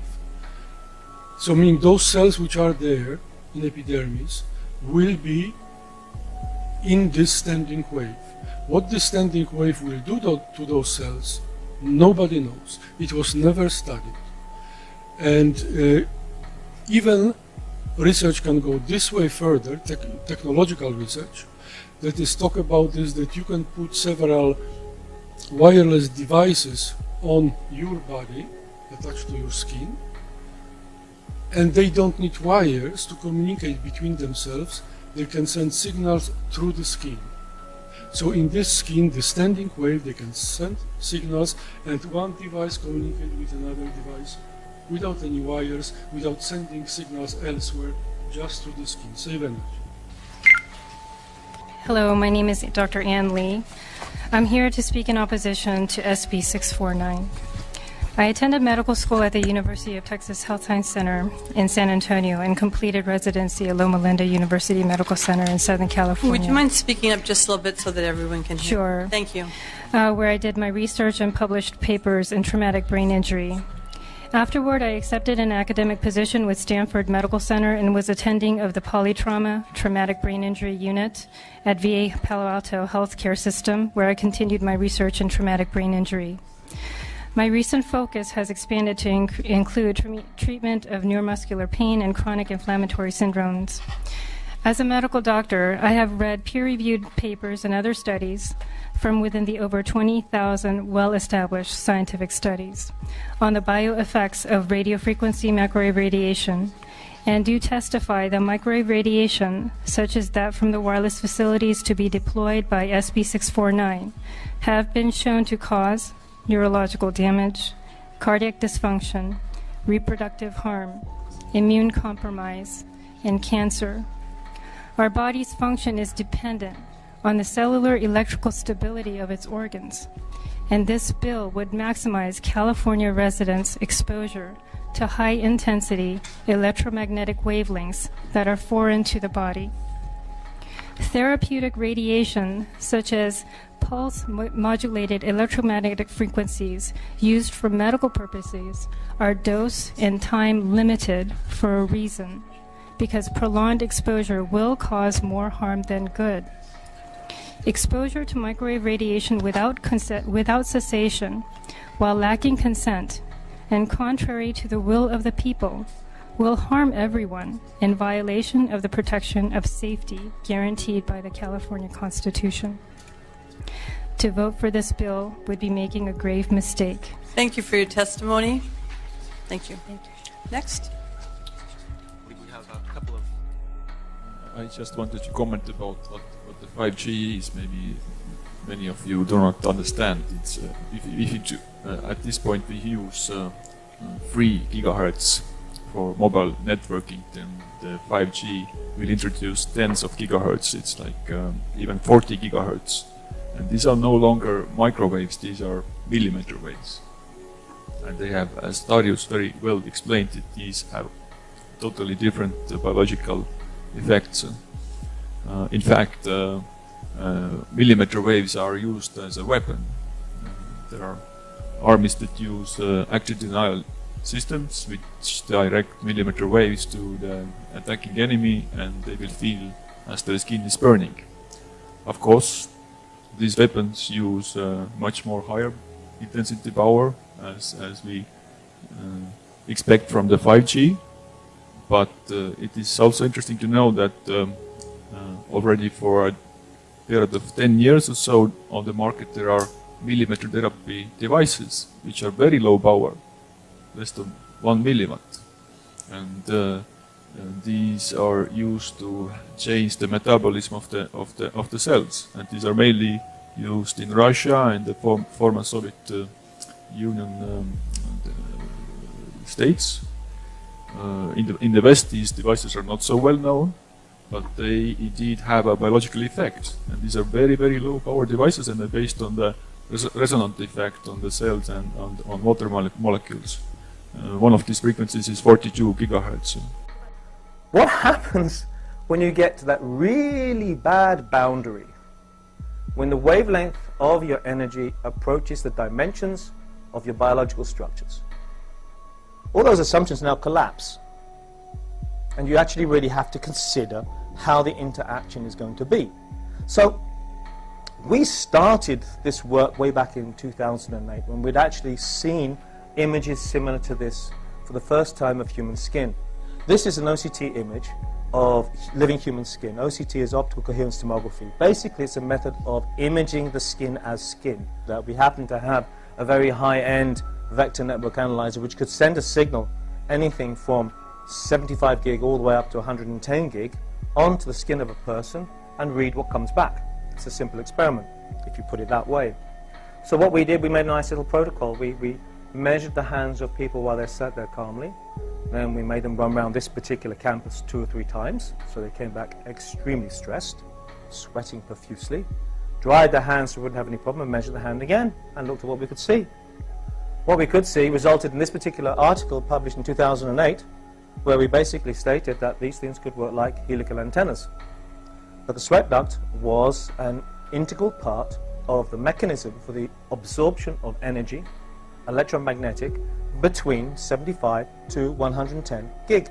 Speaker 1: So meaning those cells which are there in epidermis will be in this standing wave. What this standing wave will do to those cells, nobody knows. It was never studied. And even research can go this way further, technological research, that is talk about this, that you can put several wireless devices on your body attached to your skin, and they don't need wires to communicate between themselves. They can send signals through the skin. So in this skin, the standing wave, they can send signals, and one device communicate with another device without any wires, without sending signals elsewhere, just through the skin. Save energy.
Speaker 3: Hello, my name is Dr. Ann Lee. I'm here to speak in opposition to SB 649. I attended medical school at the University of Texas Health Science Center in San Antonio and completed residency at Loma Linda University Medical Center in Southern California.
Speaker 23: Would you mind speaking up just a little bit so that everyone can hear?
Speaker 3: Sure.
Speaker 23: Thank you.
Speaker 3: Where I did my research and published papers in traumatic brain injury. Afterward, I accepted an academic position with Stanford Medical Center and was attending of the Polytrauma Traumatic Brain Injury Unit at VA Palo Alto Healthcare System, where I continued my research in traumatic brain injury. My recent focus has expanded to include treatment of neuromuscular pain and chronic inflammatory syndromes. As a medical doctor, I have read peer-reviewed papers and other studies from within the over 20,000 well-established scientific studies on the bioeffects of radiofrequency microwave radiation, and do testify that microwave radiation, such as that from the wireless facilities to be deployed by SB 649, have been shown to cause neurological damage, cardiac dysfunction, reproductive harm, immune compromise, and cancer. Our body's function is dependent on the cellular electrical stability of its organs, and this bill would maximize California residents' exposure to high-intensity electromagnetic wavelengths that are foreign to the body. Therapeutic radiation, such as pulse-modulated electromagnetic frequencies used for medical purposes, are dose and time limited for a reason, because prolonged exposure will cause more harm than good. Exposure to microwave radiation without cessation, while lacking consent, and contrary to the will of the people, will harm everyone in violation of the protection of safety guaranteed by the California Constitution. To vote for this bill would be making a grave mistake.
Speaker 23: Thank you for your testimony. Thank you. Next.
Speaker 2: We have a couple of... I just wanted to comment about what the 5G is. Maybe many of you do not understand. It's at this point we use 3 gigahertz for mobile networking. Then the 5G will introduce tens of gigahertz. It's like even 40 gigahertz. And these are no longer microwaves, these are millimeter waves. And they have, as Darius very well explained it, these have totally different biological effects. In fact, millimeter waves are used as a weapon. There are armies that use active denial systems which direct millimeter waves to the attacking enemy, and they will feel as their skin is burning. Of course, these weapons use much more higher intensity power as we expect from the 5G, but it is also interesting to know that already for a period of 10 years or so on the market there are millimeter therapy devices which are very low power, less than 1 milliwatt, and these are used to change the metabolism of the cells, and these are mainly used in Russia and the former Soviet Union states. In the West, these devices are not so well known, but they indeed have a biological effect, and these are very, very low power devices, and they're based on the resonant effect on the cells and on water molecules. One of these frequencies is 42 gigahertz.
Speaker 4: What happens when you get to that really bad boundary, when the wavelength of your energy approaches the dimensions of your biological structures? All those assumptions now collapse, and you actually really have to consider how the interaction is going to be. So we started this work way back in 2008 when we'd actually seen images similar to this for the first time of human skin. This is an OCT image of living human skin. OCT is optical coherence tomography. Basically, it's a method of imaging the skin as skin. That we happen to have a very high-end vector network analyzer which could send a signal anything from 75 gig all the way up to 110 gig onto the skin of a person and read what comes back. It's a simple experiment, if you put it that way. So what we did, we made a nice little protocol. We measured the hands of people while they sat there calmly. Then we made them run around this particular campus 2 or 3 times, so they came back extremely stressed, sweating profusely, dried their hands so we wouldn't have any problem, and measured the hand again, and looked at what we could see. What we could see resulted in this particular article published in 2008, where we basically stated that these things could work like helical antennas. But the sweat duct was an integral part of the mechanism for the absorption of energy, electromagnetic, between 75 to 110 gig.